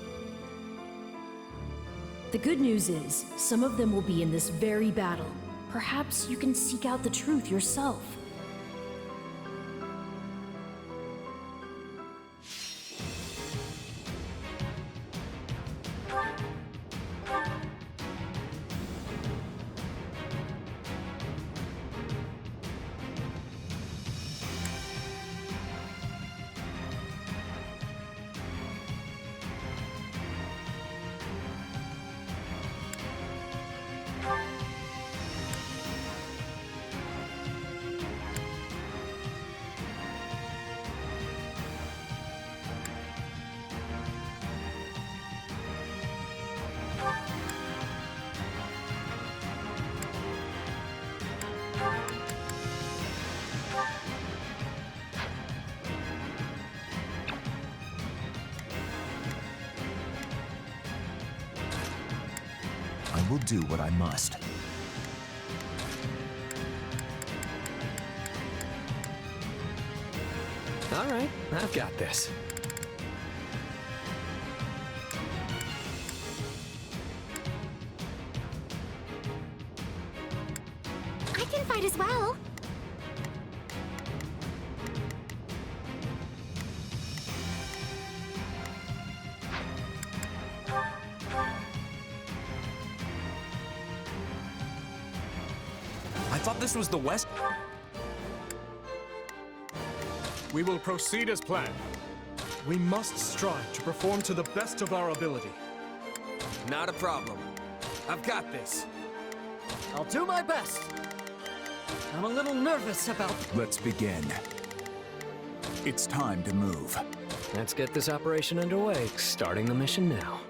The good news is, some of them will be in this very battle. Perhaps you can seek out the truth yourself.
I will do what I must.
All right, I've got this.
I can fight as well.
I thought this was the West.
We will proceed as planned. We must strive to perform to the best of our ability.
Not a problem. I've got this.
I'll do my best. I'm a little nervous about...
Let's begin. It's time to move.
Let's get this operation underway, starting the mission now.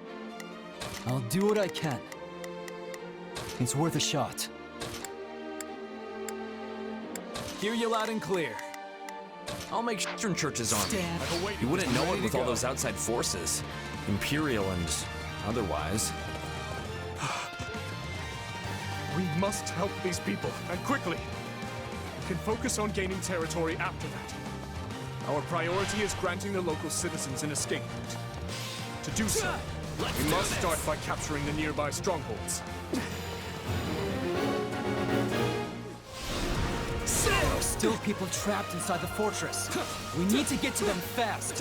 I'll do what I can. It's worth a shot.
Hear you loud and clear.
I'll make sure Church's army. You wouldn't know it with all those outside forces. Imperial and otherwise.
We must help these people, and quickly. We can focus on gaining territory after that. Our priority is granting the local citizens an escape route. To do so, we must start by capturing the nearby strongholds.
There are still people trapped inside the fortress. We need to get to them fast.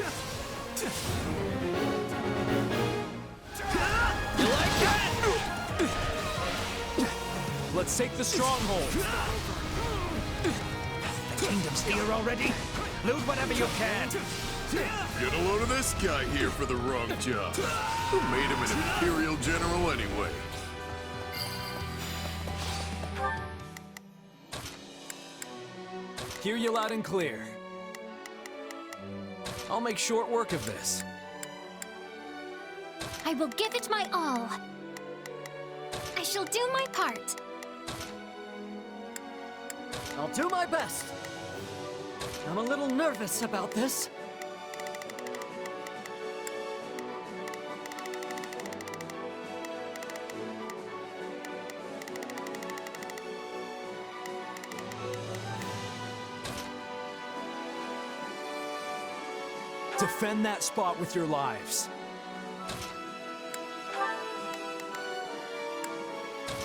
You like that? Let's take the stronghold.
The kingdom's here already? Loot whatever you can.
Get a load of this guy here for the wrong job. Who made him an Imperial general anyway?
Hear you loud and clear. I'll make short work of this.
I will give it my all. I shall do my part.
I'll do my best. I'm a little nervous about this.
Defend that spot with your lives.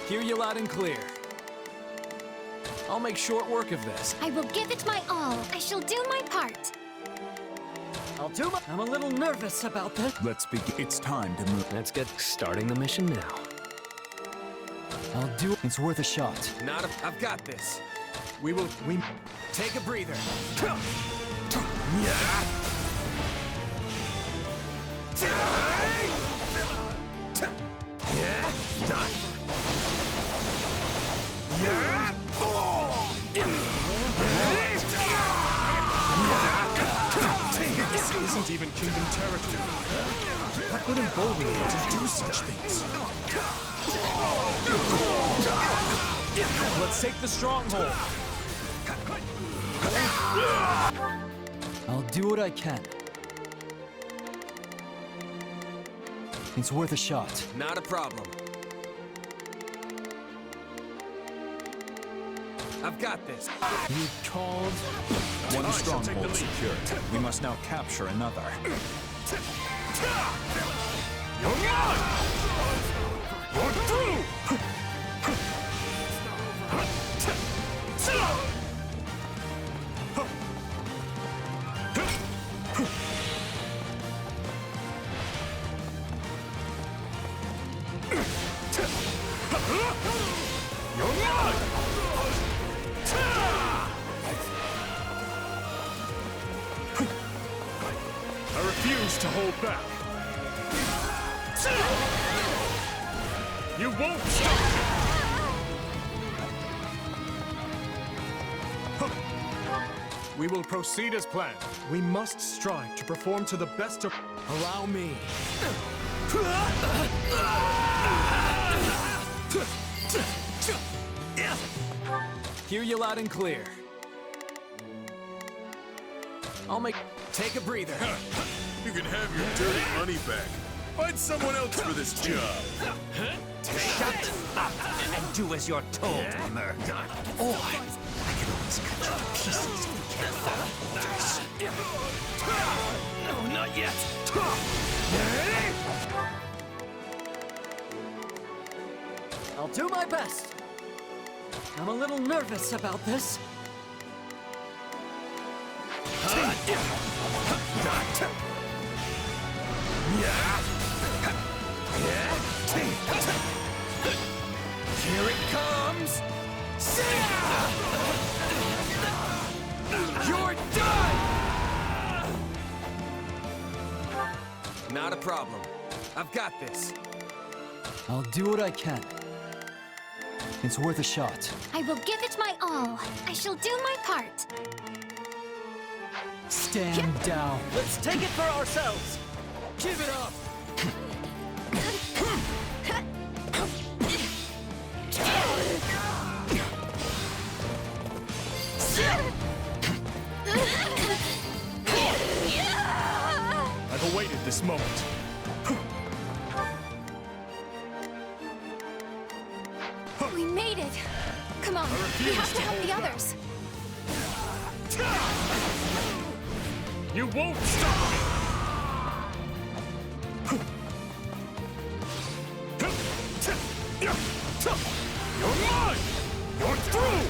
Hear you loud and clear. I'll make short work of this.
I will give it my all. I shall do my part.
I'm a little nervous about this.
Let's begin. It's time to move.
Let's get starting the mission now.
I'll do it. It's worth a shot.
I've got this.
We
Take a breather.
This isn't even Kingdom territory. What would embolden you to do such things?
Let's take the stronghold.
I'll do what I can. It's worth a shot.
Not a problem. I've got this.
You called? One stronghold secured. We must now capture another.
You're through! I refuse to hold back. You won't stop!
We will proceed as planned. We must strive to perform to the best of...
Allow me. Hear you loud and clear.
Take a breather.
You can have your dirty money back. Find someone else for this job.
Shut up and do as you're told, Mer. Or I can always cut you to pieces if we can't follow orders. No, not yet.
I'll do my best. I'm a little nervous about this.
Here it comes! You're done! Not a problem. I've got this.
I'll do what I can. It's worth a shot.
I will give it my all. I shall do my part.
Stand down.
Let's take it for ourselves.
Give it up!
I've awaited this moment.
We made it. Come on, we have to help the others.
You won't stop me! You're mine! You're through!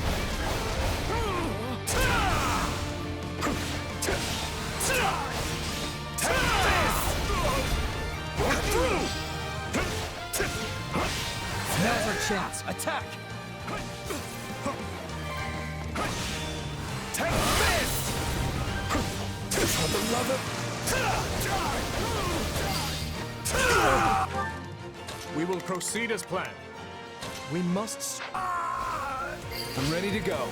Take this! You're through!
Now's our chance. Attack!
Take this! For the love of...
We will proceed as planned. We must...
I'm ready to go.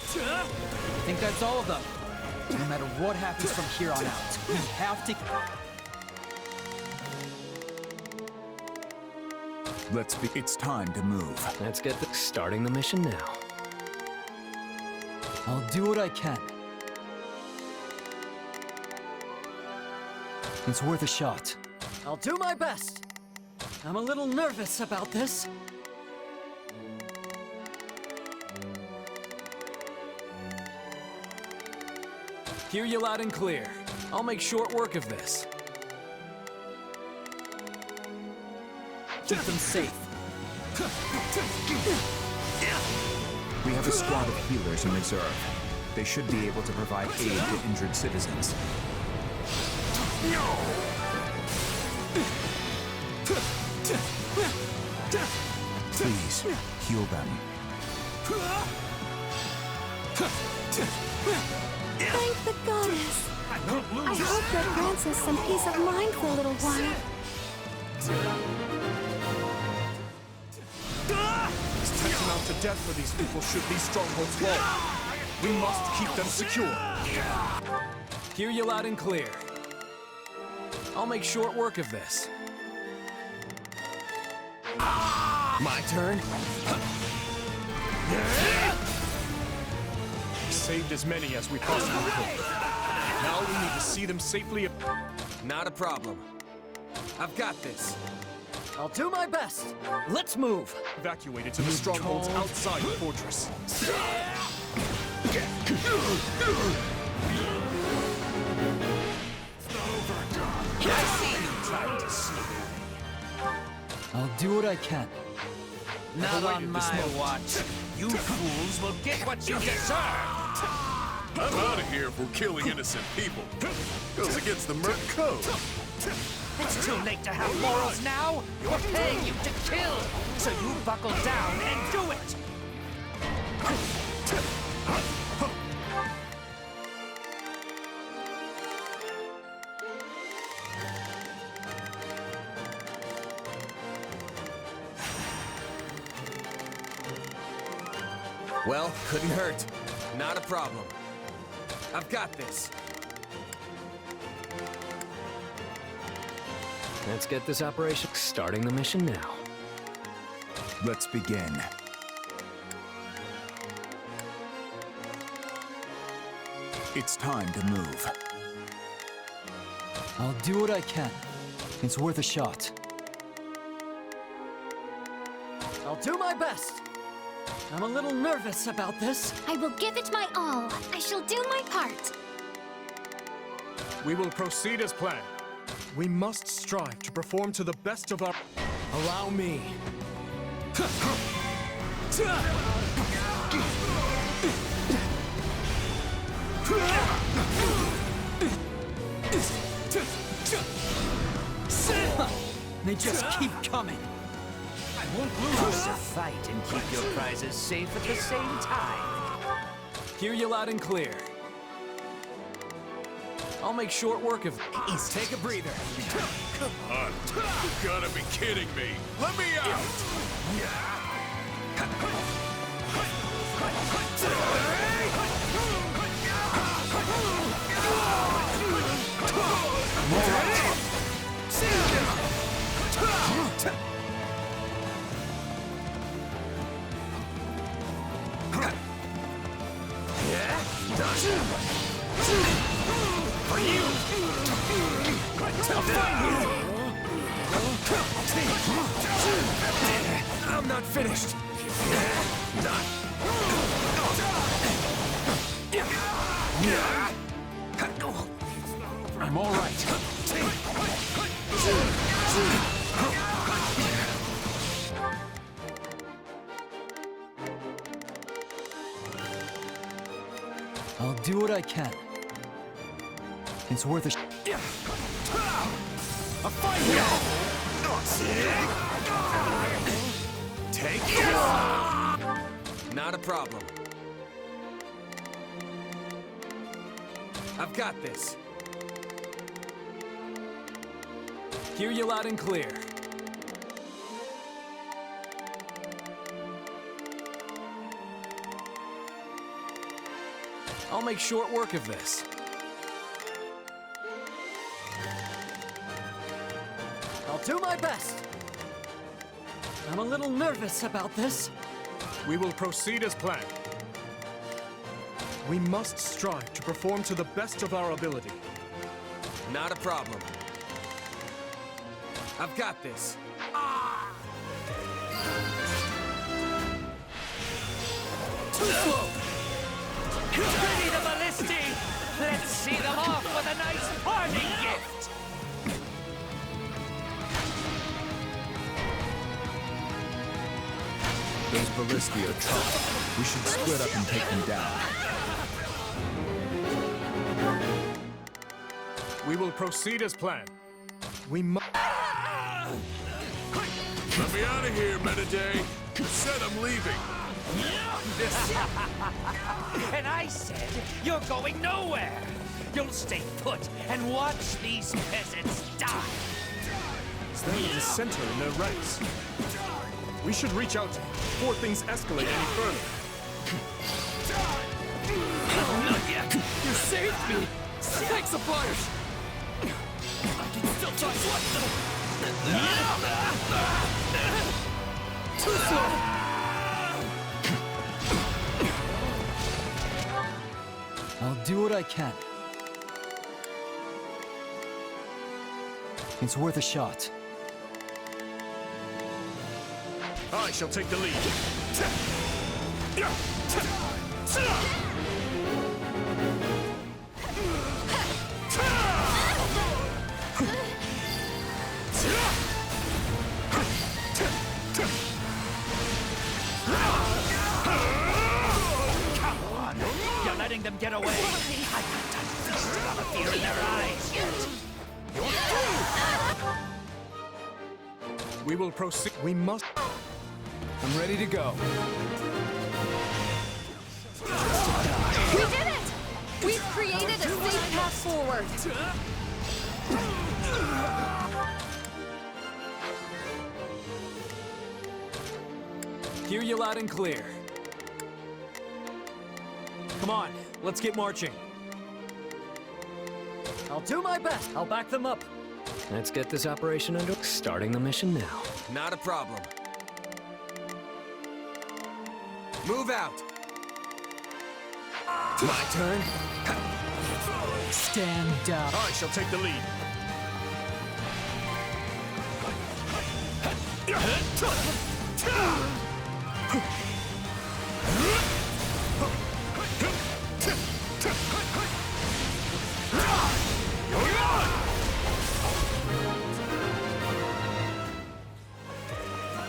I think that's all of them. No matter what happens from here on out, we have to...
It's time to move.
Let's get starting the mission now.
I'll do what I can. It's worth a shot.
I'll do my best. I'm a little nervous about this.
Hear you loud and clear. I'll make short work of this.
Keep them safe.
We have a squad of healers in reserve. They should be able to provide aid to injured citizens. Please, heal them.
Thank the goddess. I hope that grants us some peace of mind for a little while.
It's tantamount to death for these people should these strongholds fall. We must keep them secure.
Hear you loud and clear. I'll make short work of this.
My turn?
We saved as many as we possibly could. Now we need to see them safely.
Not a problem. I've got this.
I'll do my best. Let's move.
Evacuated to the strongholds outside the fortress.
I see you trying to sneak.
I'll do what I can.
Not on my watch. You fools will get what you deserve.
I'm out of here for killing innocent people. Goes against the Merc Code.
It's too late to have morals now. We're paying you to kill, so you buckle down and do it.
Well, couldn't hurt. Not a problem. I've got this.
Let's get this operation starting the mission now.
Let's begin. It's time to move.
I'll do what I can. It's worth a shot.
I'll do my best. I'm a little nervous about this.
I will give it my all. I shall do my part.
We will proceed as planned. We must strive to perform to the best of our...
Allow me.
They just keep coming.
I won't lose a fight and keep your prizes safe at the same time.
Hear you loud and clear. I'll make short work of...
Take a breather.
Come on. You gotta be kidding me. Let me out!
For you!
I'm not finished.
I'm all right.
I'll do what I can. It's worth a
A fight!
Take this! Not a problem. I've got this.
Hear you loud and clear. I'll make short work of this.
I'll do my best. I'm a little nervous about this.
We will proceed as planned. We must strive to perform to the best of our ability.
Not a problem. I've got this.
Too slow! Ready the ballisti! Let's see them off with a nice parting gift!
Those ballisti are tough. We should split up and take them down.
We will proceed as planned. We must...
Let me out of here, Mediday. You said I'm leaving.
And I said, you're going nowhere! You'll stay put and watch these peasants die!
Standing in the center in their ranks. We should reach out before things escalate any further.
Not yet! You saved me! Thanks, suppliers! I can still touch one! Too slow!
I'll do what I can. It's worth a shot.
I shall take the lead.
Come on! You're letting them get away! I'm not done feasting on the fear in their eyes yet!
We will proceed. We must...
I'm ready to go.
We did it! We've created a safe path forward!
Hear you loud and clear. Come on, let's get marching.
I'll do my best. I'll back them up.
Let's get this operation under... Starting the mission now.
Not a problem. Move out! My turn?
Stand down.
I shall take the lead.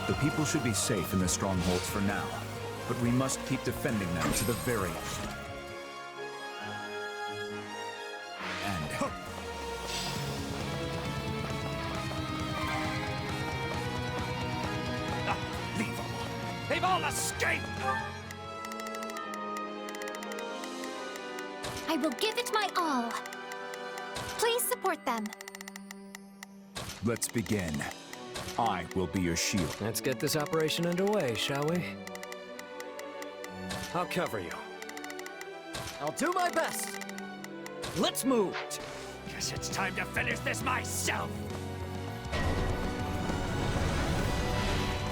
The people should be safe in the strongholds for now, but we must keep defending them to the very end.
Leave them! They've all escaped!
I will give it my all. Please support them.
Let's begin. I will be your shield.
Let's get this operation underway, shall we? I'll cover you.
I'll do my best. Let's move.
Guess it's time to finish this myself!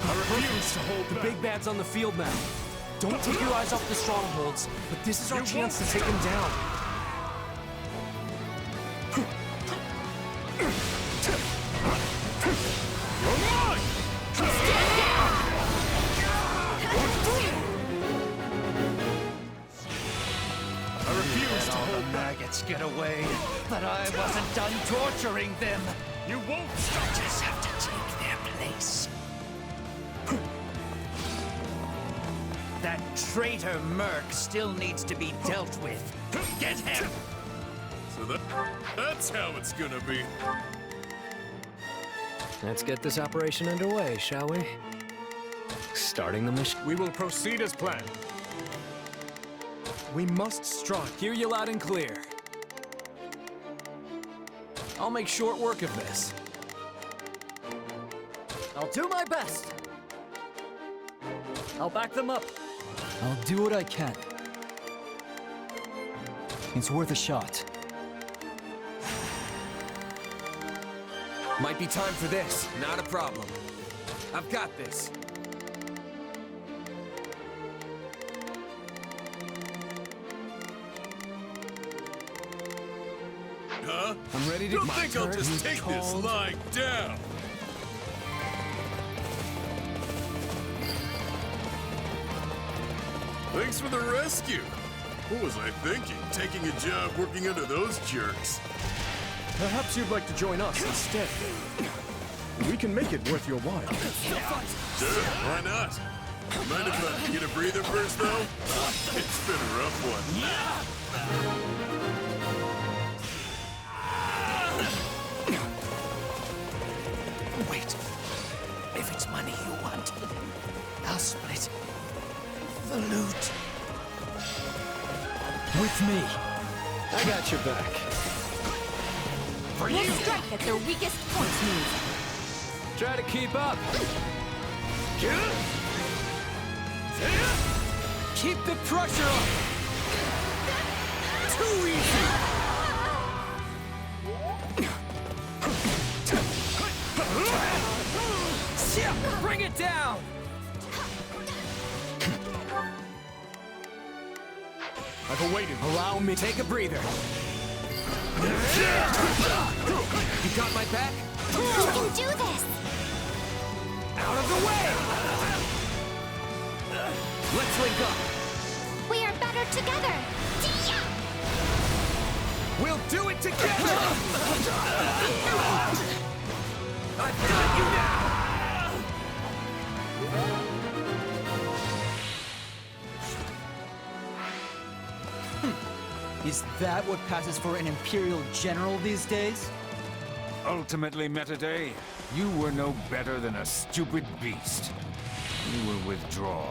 I refuse to hold the big bad's on the field now. Don't take your eyes off the strongholds, but this is our chance to take them down.
I refuse to hold maggots get away, but I wasn't done torturing them.
You won't
I just have to take their place. That traitor Merc still needs to be dealt with. Get him!
So that's how it's gonna be.
Let's get this operation underway, shall we? Starting the mission.
We will proceed as planned. We must strive.
Hear you loud and clear. I'll make short work of this.
I'll do my best. I'll back them up.
I'll do what I can. It's worth a shot.
Might be time for this. Not a problem. I've got this.
I'm ready to. You think I'll just take this lying down? Thanks for the rescue. What was I thinking? Taking a job working under those jerks.
Perhaps you'd like to join us instead. We can make it worth your while.
Sure, why not? Mind if I get a breather first, though? It's been a rough one.
Wait. If it's money you want, I'll split the loot.
With me.
I got your back.
We'll strike at their weakest points, move.
Try to keep up.
Keep the pressure up! Too easy!
Bring it down!
I've awaited.
Allow me. Take a breather.
You got my back?
You can do this!
Out of the way!
Let's link up.
We are better together!
We'll do it together! I've got you now!
Is that what passes for an Imperial General these days?
Ultimately, Metaday, you were no better than a stupid beast. You will withdraw.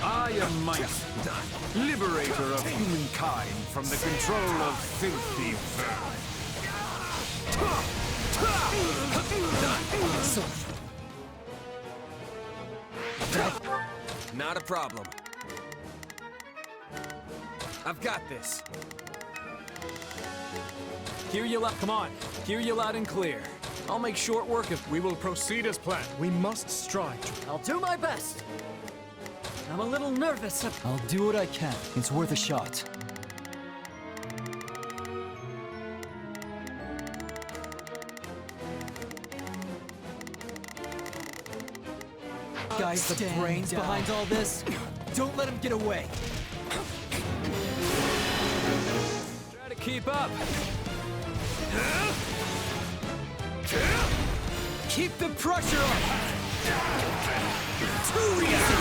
I am Might, liberator of humankind from the control of filthy
vermin. Not a problem. I've got this.
Hear you loud. Come on. Hear you loud and clear. I'll make short work of.
We will proceed as planned. We must strive to.
I'll do my best. I'm a little nervous.
I'll do what I can. It's worth a shot. Guys, the brains behind all this? Don't let him get away.
Try to keep up.
Keep the pressure up!
Too easy!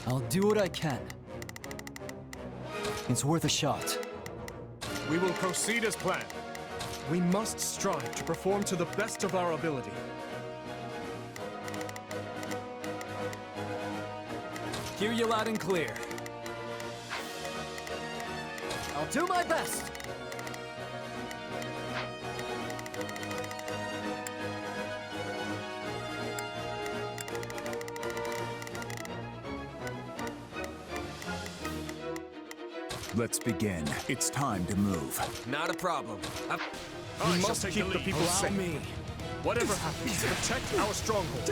I'll do what I can. It's worth a shot.
We will proceed as planned. We must strive to perform to the best of our ability.
Hear you loud and clear.
I'll do my best.
Let's begin. It's time to move.
Not a problem.
We must keep the people safe.
Me.
Whatever happens, protect our strongholds.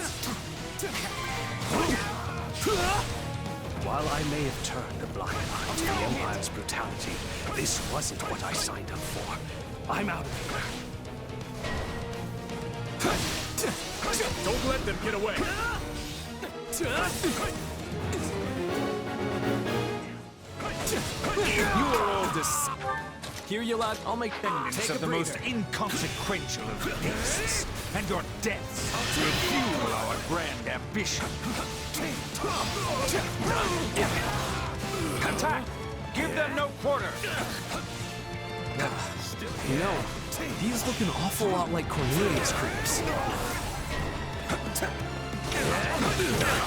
While I may have turned a blind eye to the Empire's brutality, this wasn't what I signed up for. I'm out of here.
Don't let them get away.
You are all
Hear you loud. I'll make
descendants of the most inconsequential of beasts, and your deaths will fuel our grand ambition. Attack! Give them no quarter!
You know, these look an awful lot like Cornelius creeps.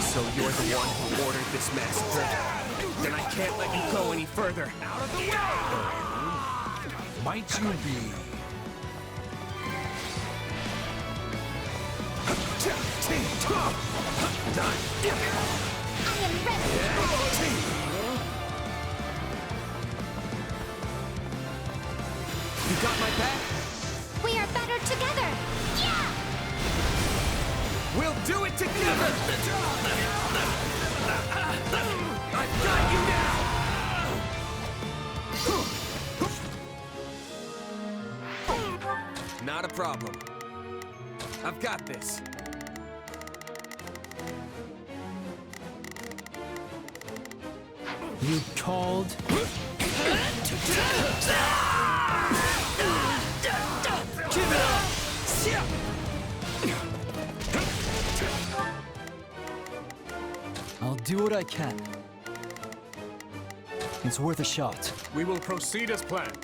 So you're the one who ordered this massacre? Then I can't let you go any further. Out of the way!
Might you be?
I am ready!
got my back?
We are better together! Yeah!
We'll do it together! I've got you now! Not a problem. I've got this.
You called? I'll do what I can. It's worth a shot.
We will proceed as planned.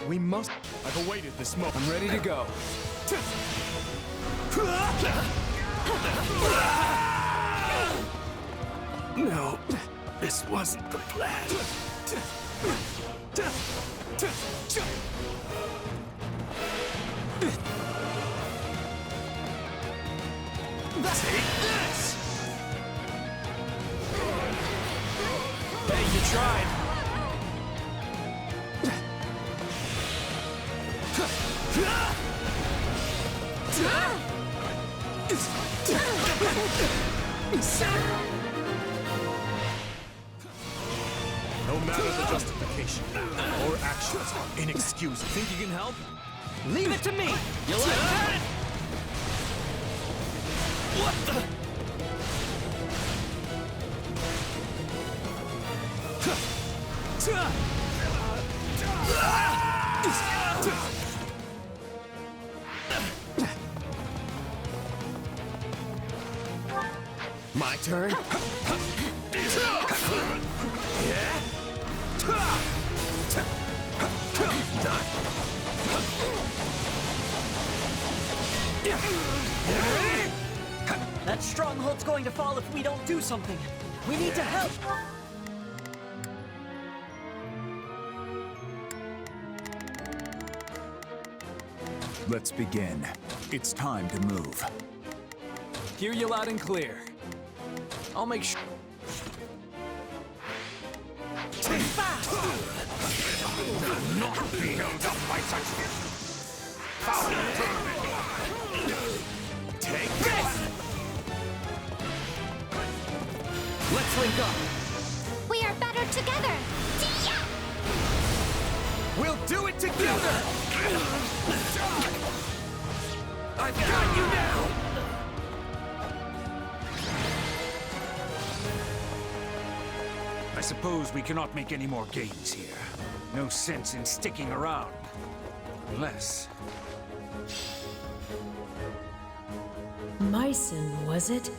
We must... I've awaited this moment.
I'm ready to go.
No, this wasn't the plan.
Take this!
Hey, you tried.
No matter the justification, our actions are inexcusable.
Think you can help?
Leave it to me!
You like that? What the?
My turn?
That stronghold's going to fall if we don't do something. We need to help!
Let's begin. It's time to move.
Hear you loud and clear. I'll make sure.
Not be held up by such foul.
Take this! Let's link up.
We are better together!
We'll do it together! I've got you now!
I suppose we cannot make any more gains here. No sense in sticking around. Unless...
Myson, was it?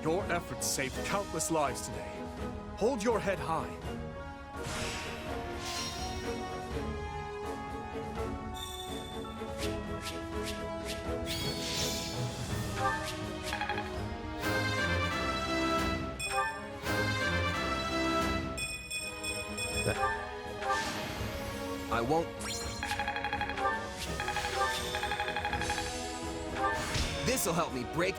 Your efforts saved countless lives today. Hold your head high.
I won't... This'll help me break...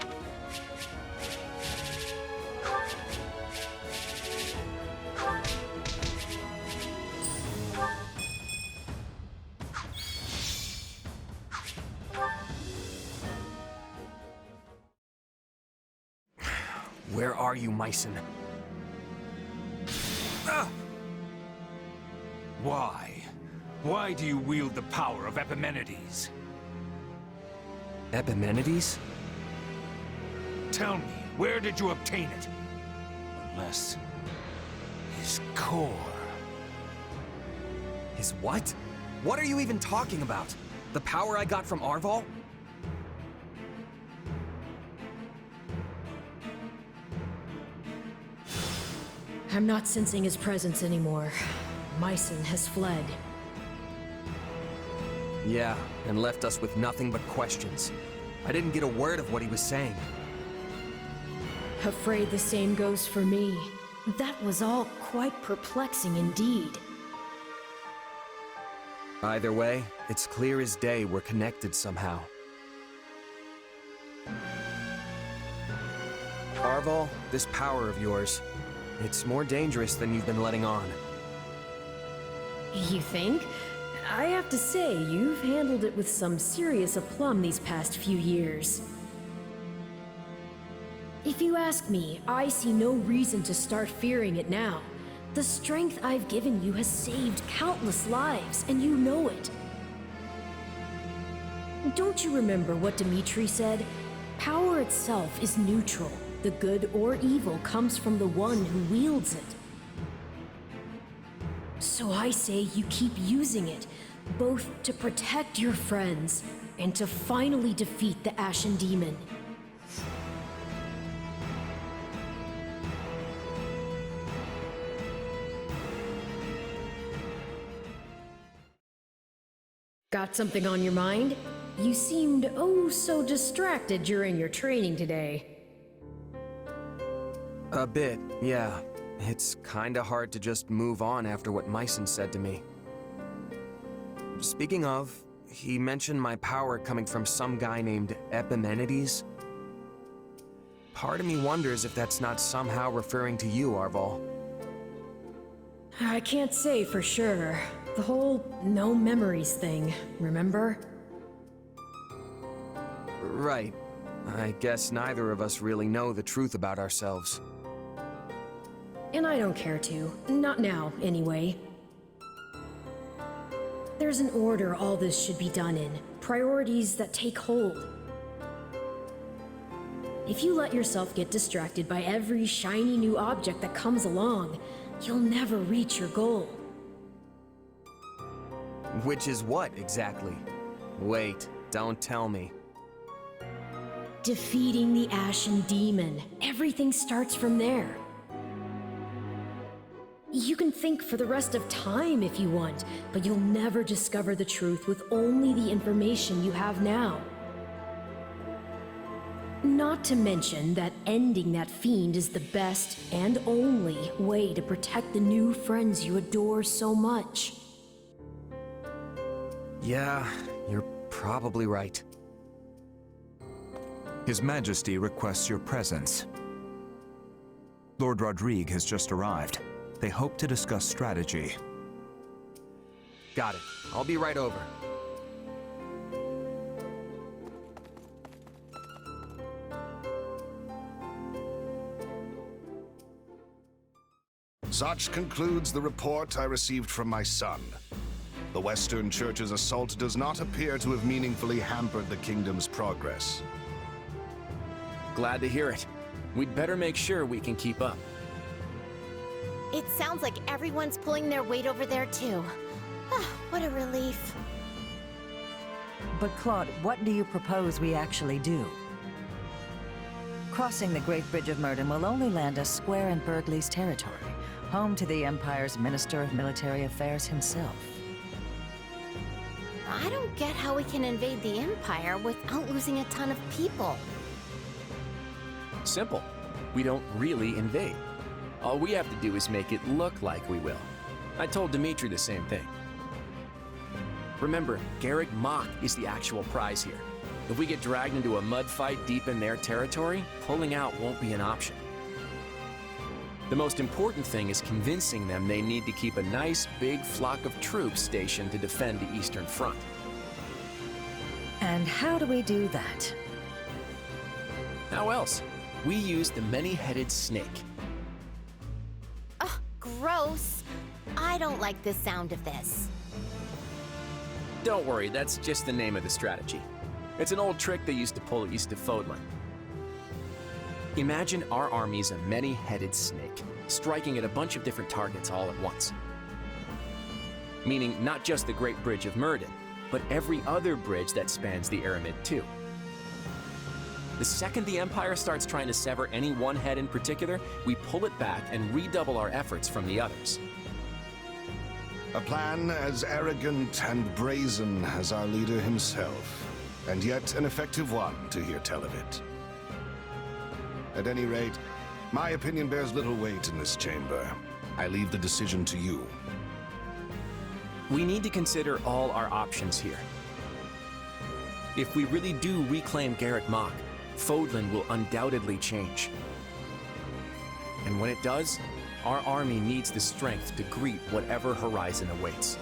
Where are you, Myson?
Why? Why do you wield the power of Epimenides?
Epimenides?
Tell me, where did you obtain it? Unless... his core...
His what? What are you even talking about? The power I got from Arval?
I'm not sensing his presence anymore. Myson has fled.
Yeah, and left us with nothing but questions. I didn't get a word of what he was saying.
Afraid the same goes for me. That was all quite perplexing indeed.
Either way, it's clear as day we're connected somehow. Arval, this power of yours, it's more dangerous than you've been letting on.
You think? I have to say, you've handled it with some serious aplomb these past few years. If you ask me, I see no reason to start fearing it now. The strength I've given you has saved countless lives, and you know it. Don't you remember what Dimitri said? Power itself is neutral. The good or evil comes from the one who wields it. So I say you keep using it, both to protect your friends and to finally defeat the Ashen Demon. Got something on your mind? You seemed oh so distracted during your training today.
A bit, yeah. It's kinda hard to just move on after what Myson said to me. Speaking of, he mentioned my power coming from some guy named Epimenides. Part of me wonders if that's not somehow referring to you, Arval.
I can't say for sure. The whole no memories thing, remember?
Right. I guess neither of us really know the truth about ourselves.
And I don't care to. Not now, anyway. There's an order all this should be done in. Priorities that take hold. If you let yourself get distracted by every shiny new object that comes along, you'll never reach your goal.
Which is what, exactly? Wait, don't tell me.
Defeating the Ashen Demon. Everything starts from there. You can think for the rest of time if you want, but you'll never discover the truth with only the information you have now. Not to mention that ending that fiend is the best and only way to protect the new friends you adore so much.
Yeah, you're probably right.
His Majesty requests your presence. Lord Rodrigue has just arrived. They hope to discuss strategy.
Got it. I'll be right over.
Such concludes the report I received from my son. The Western Church's assault does not appear to have meaningfully hampered the kingdom's progress.
Glad to hear it. We'd better make sure we can keep up.
It sounds like everyone's pulling their weight over there too. What a relief.
But Claude, what do you propose we actually do? Crossing the Great Bridge of Murden will only land us square in Burgley's territory, home to the Empire's Minister of Military Affairs himself.
I don't get how we can invade the Empire without losing a ton of people.
Simple. We don't really invade. All we have to do is make it look like we will. I told Dimitri the same thing. Remember, Garrick Mach is the actual prize here. If we get dragged into a mud fight deep in their territory, pulling out won't be an option. The most important thing is convincing them they need to keep a nice big flock of troops stationed to defend the Eastern Front.
And how do we do that?
How else? We use the many-headed snake.
Ugh, gross. I don't like the sound of this.
Don't worry, that's just the name of the strategy. It's an old trick they used to pull east of Fodlan. Imagine our army's a many-headed snake, striking at a bunch of different targets all at once. Meaning not just the Great Bridge of Murden, but every other bridge that spans the Aramid too. The second the Empire starts trying to sever any one head in particular, we pull it back and redouble our efforts from the others.
A plan as arrogant and brazen as our leader himself, and yet an effective one to hear tell of it. At any rate, my opinion bears little weight in this chamber. I leave the decision to you.
We need to consider all our options here. If we really do reclaim Garrick Mach, Fodlan will undoubtedly change. And when it does, Our army needs the strength to greet whatever horizon awaits.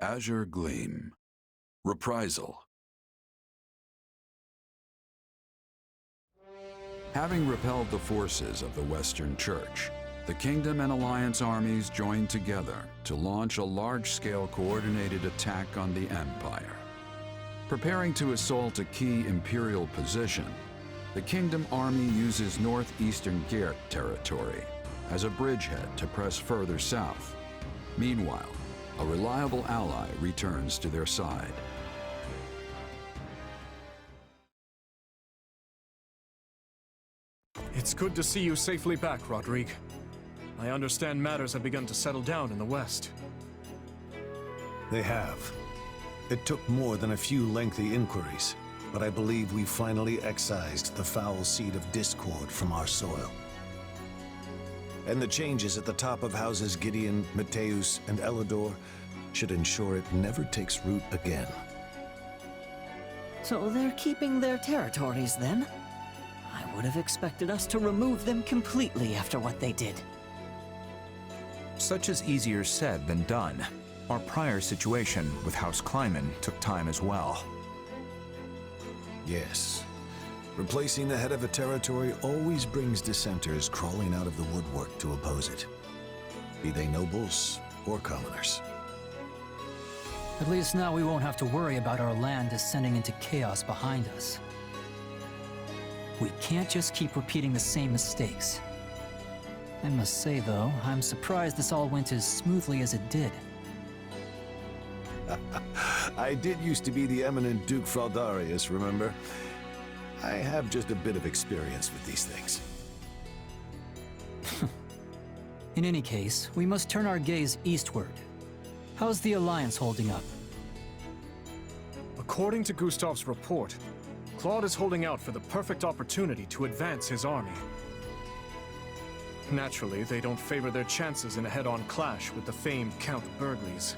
Azure Gleam. Reprisal. Having repelled the forces of the Western Church, the Kingdom and Alliance armies joined together to launch a large-scale coordinated attack on the Empire. Preparing to assault a key Imperial position, the Kingdom army uses northeastern Gert territory as a bridgehead to press further south. Meanwhile, a reliable ally returns to their side.
It's good to see you safely back, Rodrigue. I understand matters have begun to settle down in the West.
They have. It took more than a few lengthy inquiries, but I believe we finally excised the foul seed of discord from our soil. And the changes at the top of houses Gideon, Mateus, and Elidor should ensure it never takes root again.
So they're keeping their territories then? I would have expected us to remove them completely after what they did.
Such is easier said than done. Our prior situation with House Kleiman took time as well.
Yes. Replacing the head of a territory always brings dissenters crawling out of the woodwork to oppose it. Be they nobles or commoners.
At least now we won't have to worry about our land descending into chaos behind us. We can't just keep repeating the same mistakes. I must say, though, I'm surprised this all went as smoothly as it did.
I did used to be the eminent Duke Fraldarius, remember? I have just a bit of experience with these things.
In any case, we must turn our gaze eastward. How's the Alliance holding up?
According to Gustav's report, Claude is holding out for the perfect opportunity to advance his army. Naturally, they don't favor their chances in a head-on clash with the famed Count Burgleys.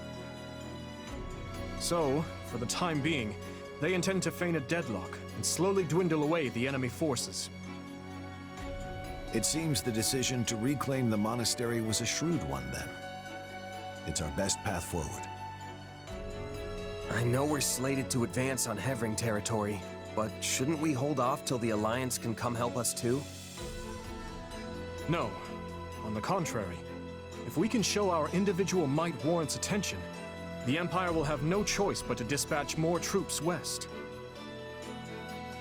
So, for the time being, they intend to feign a deadlock and slowly dwindle away the enemy forces.
It seems the decision to reclaim the monastery was a shrewd one then. It's our best path forward.
I know we're slated to advance on Hevring territory, but shouldn't we hold off till the Alliance can come help us too?
No. On the contrary, if we can show our individual might warrants attention, the Empire will have no choice but to dispatch more troops west.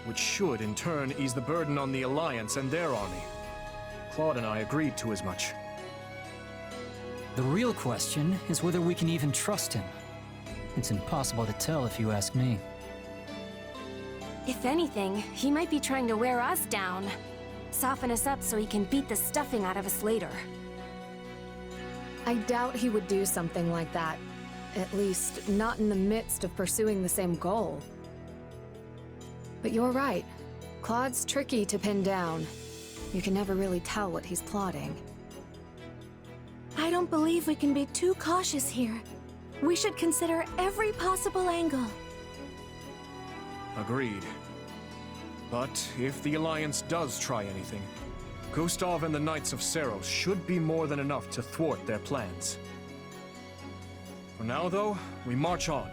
Which should, in turn, ease the burden on the Alliance and their army. Claude and I agreed to as much.
The real question is whether we can even trust him. It's impossible to tell if you ask me.
If anything, he might be trying to wear us down. Soften us up so he can beat the stuffing out of us later.
I doubt he would do something like that. At least, not in the midst of pursuing the same goal. But you're right. Claude's tricky to pin down. You can never really tell what he's plotting.
I don't believe we can be too cautious here. We should consider every possible angle.
Agreed. But if the Alliance does try anything, Gustav and the Knights of Seros should be more than enough to thwart their plans. For now, though, we march on.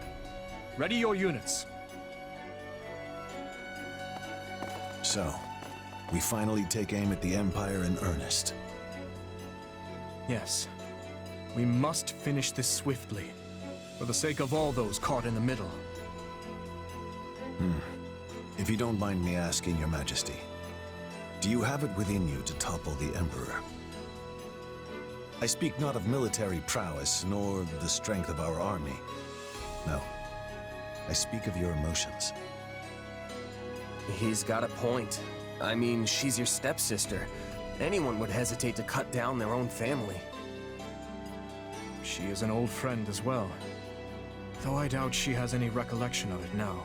Ready your units.
So, we finally take aim at the Empire in earnest.
Yes. We must finish this swiftly, for the sake of all those caught in the middle.
If you don't mind me asking, Your Majesty, do you have it within you to topple the Emperor? I speak not of military prowess, nor the strength of our army. No. I speak of your emotions.
He's got a point. I mean, she's your stepsister. Anyone would hesitate to cut down their own family.
She is an old friend as well, though I doubt she has any recollection of it now.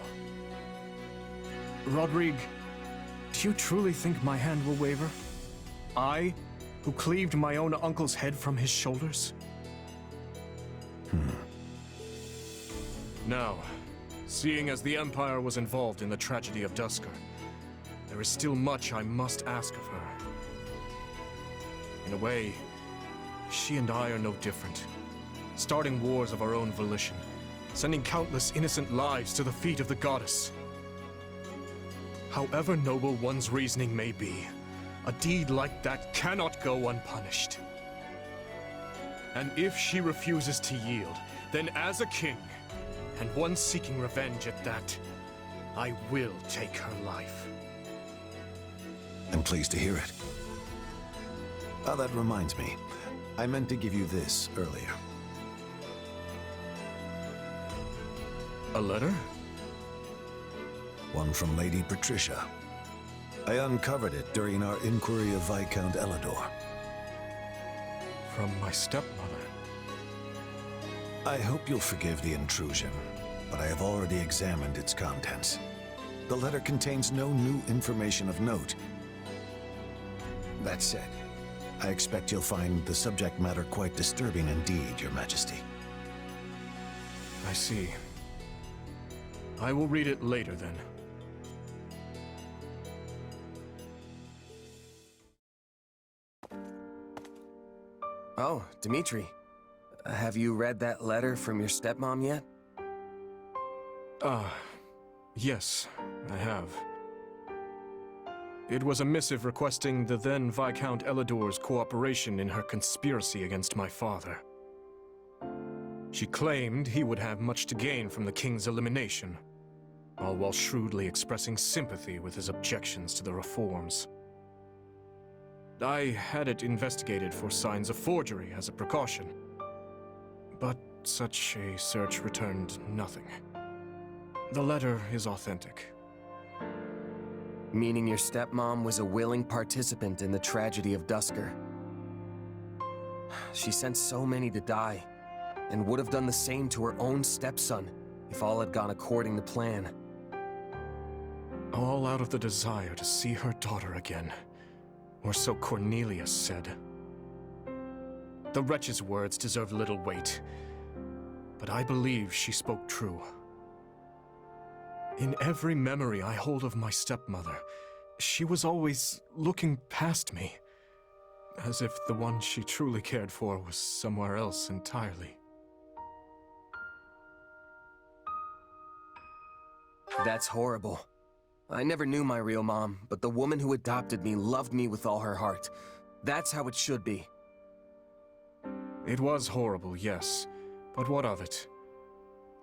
Rodrigue, do you truly think my hand will waver? I, who cleaved my own uncle's head from his shoulders? Now, seeing as the Empire was involved in the tragedy of Duscar, there is still much I must ask of her. In a way, she and I are no different, starting wars of our own volition, sending countless innocent lives to the feet of the goddess. However noble one's reasoning may be, a deed like that cannot go unpunished. And if she refuses to yield, then as a king, and one seeking revenge at that, I will take her life.
I'm pleased to hear it. Ah, that reminds me. I meant to give you this earlier.
A letter?
One from Lady Patricia. I uncovered it during our inquiry of Viscount Elidor.
From my stepmother.
I hope you'll forgive the intrusion, but I have already examined its contents. The letter contains no new information of note. That said, I expect you'll find the subject matter quite disturbing indeed, Your Majesty.
I see. I will read it later, then.
Oh, Dimitri. Have you read that letter from your stepmom yet?
Yes, I have. It was a missive requesting the then Viscount Elidor's cooperation in her conspiracy against my father. She claimed he would have much to gain from the king's elimination, all while shrewdly expressing sympathy with his objections to the reforms. I had it investigated for signs of forgery as a precaution, but such a search returned nothing. The letter is authentic.
Meaning your stepmom was a willing participant in the tragedy of Duscar. She sent so many to die, and would have done the same to her own stepson if all had gone according to plan.
All out of the desire to see her daughter again, or so Cornelius said. The wretch's words deserve little weight, but I believe she spoke true. In every memory I hold of my stepmother, she was always looking past me, as if the one she truly cared for was somewhere else entirely.
That's horrible. I never knew my real mom, but the woman who adopted me loved me with all her heart. That's how it should be.
It was horrible, yes, but what of it?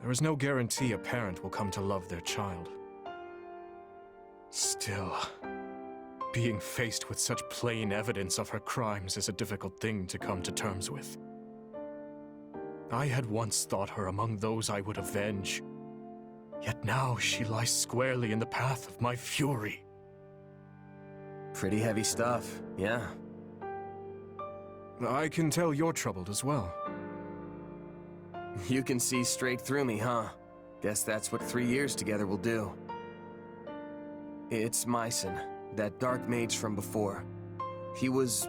There is no guarantee a parent will come to love their child. Still, being faced with such plain evidence of her crimes is a difficult thing to come to terms with. I had once thought her among those I would avenge, yet now she lies squarely in the path of my fury.
Pretty heavy stuff, yeah.
I can tell you're troubled as well.
You can see straight through me, huh? Guess that's what 3 years together will do. It's Myson, that dark mage from before. He was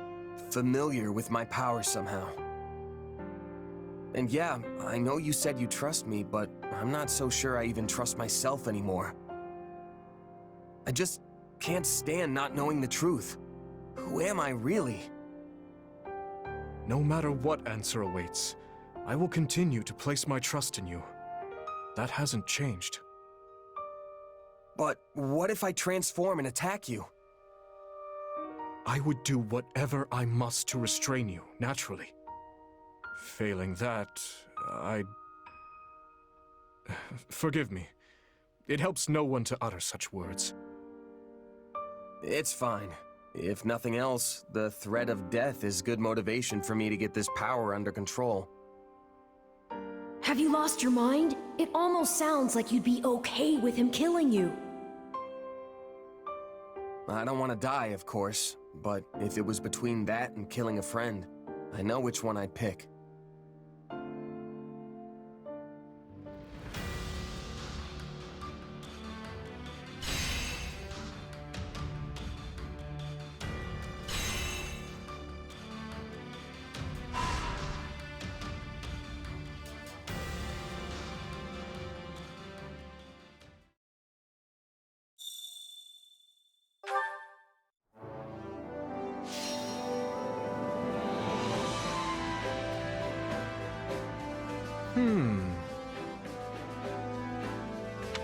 familiar with my power somehow. And yeah, I know you said you trust me, but I'm not so sure I even trust myself anymore. I just can't stand not knowing the truth. Who am I really?
No matter what answer awaits, I will continue to place my trust in you. That hasn't changed.
But what if I transform and attack you?
I would do whatever I must to restrain you, naturally. Failing that, I'd... Forgive me. It helps no one to utter such words.
It's fine. If nothing else, the threat of death is good motivation for me to get this power under control.
Have you lost your mind? It almost sounds like you'd be okay with him killing you.
I don't want to die, of course, but if it was between that and killing a friend, I know which one I'd pick.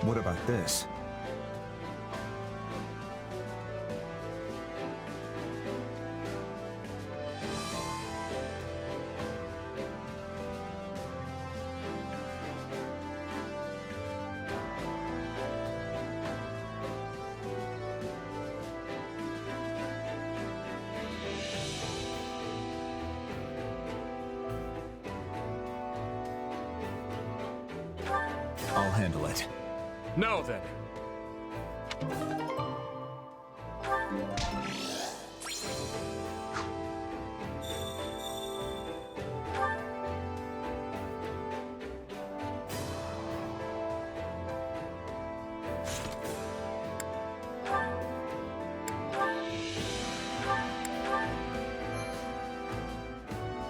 What about this?
I'll handle it.
Now then.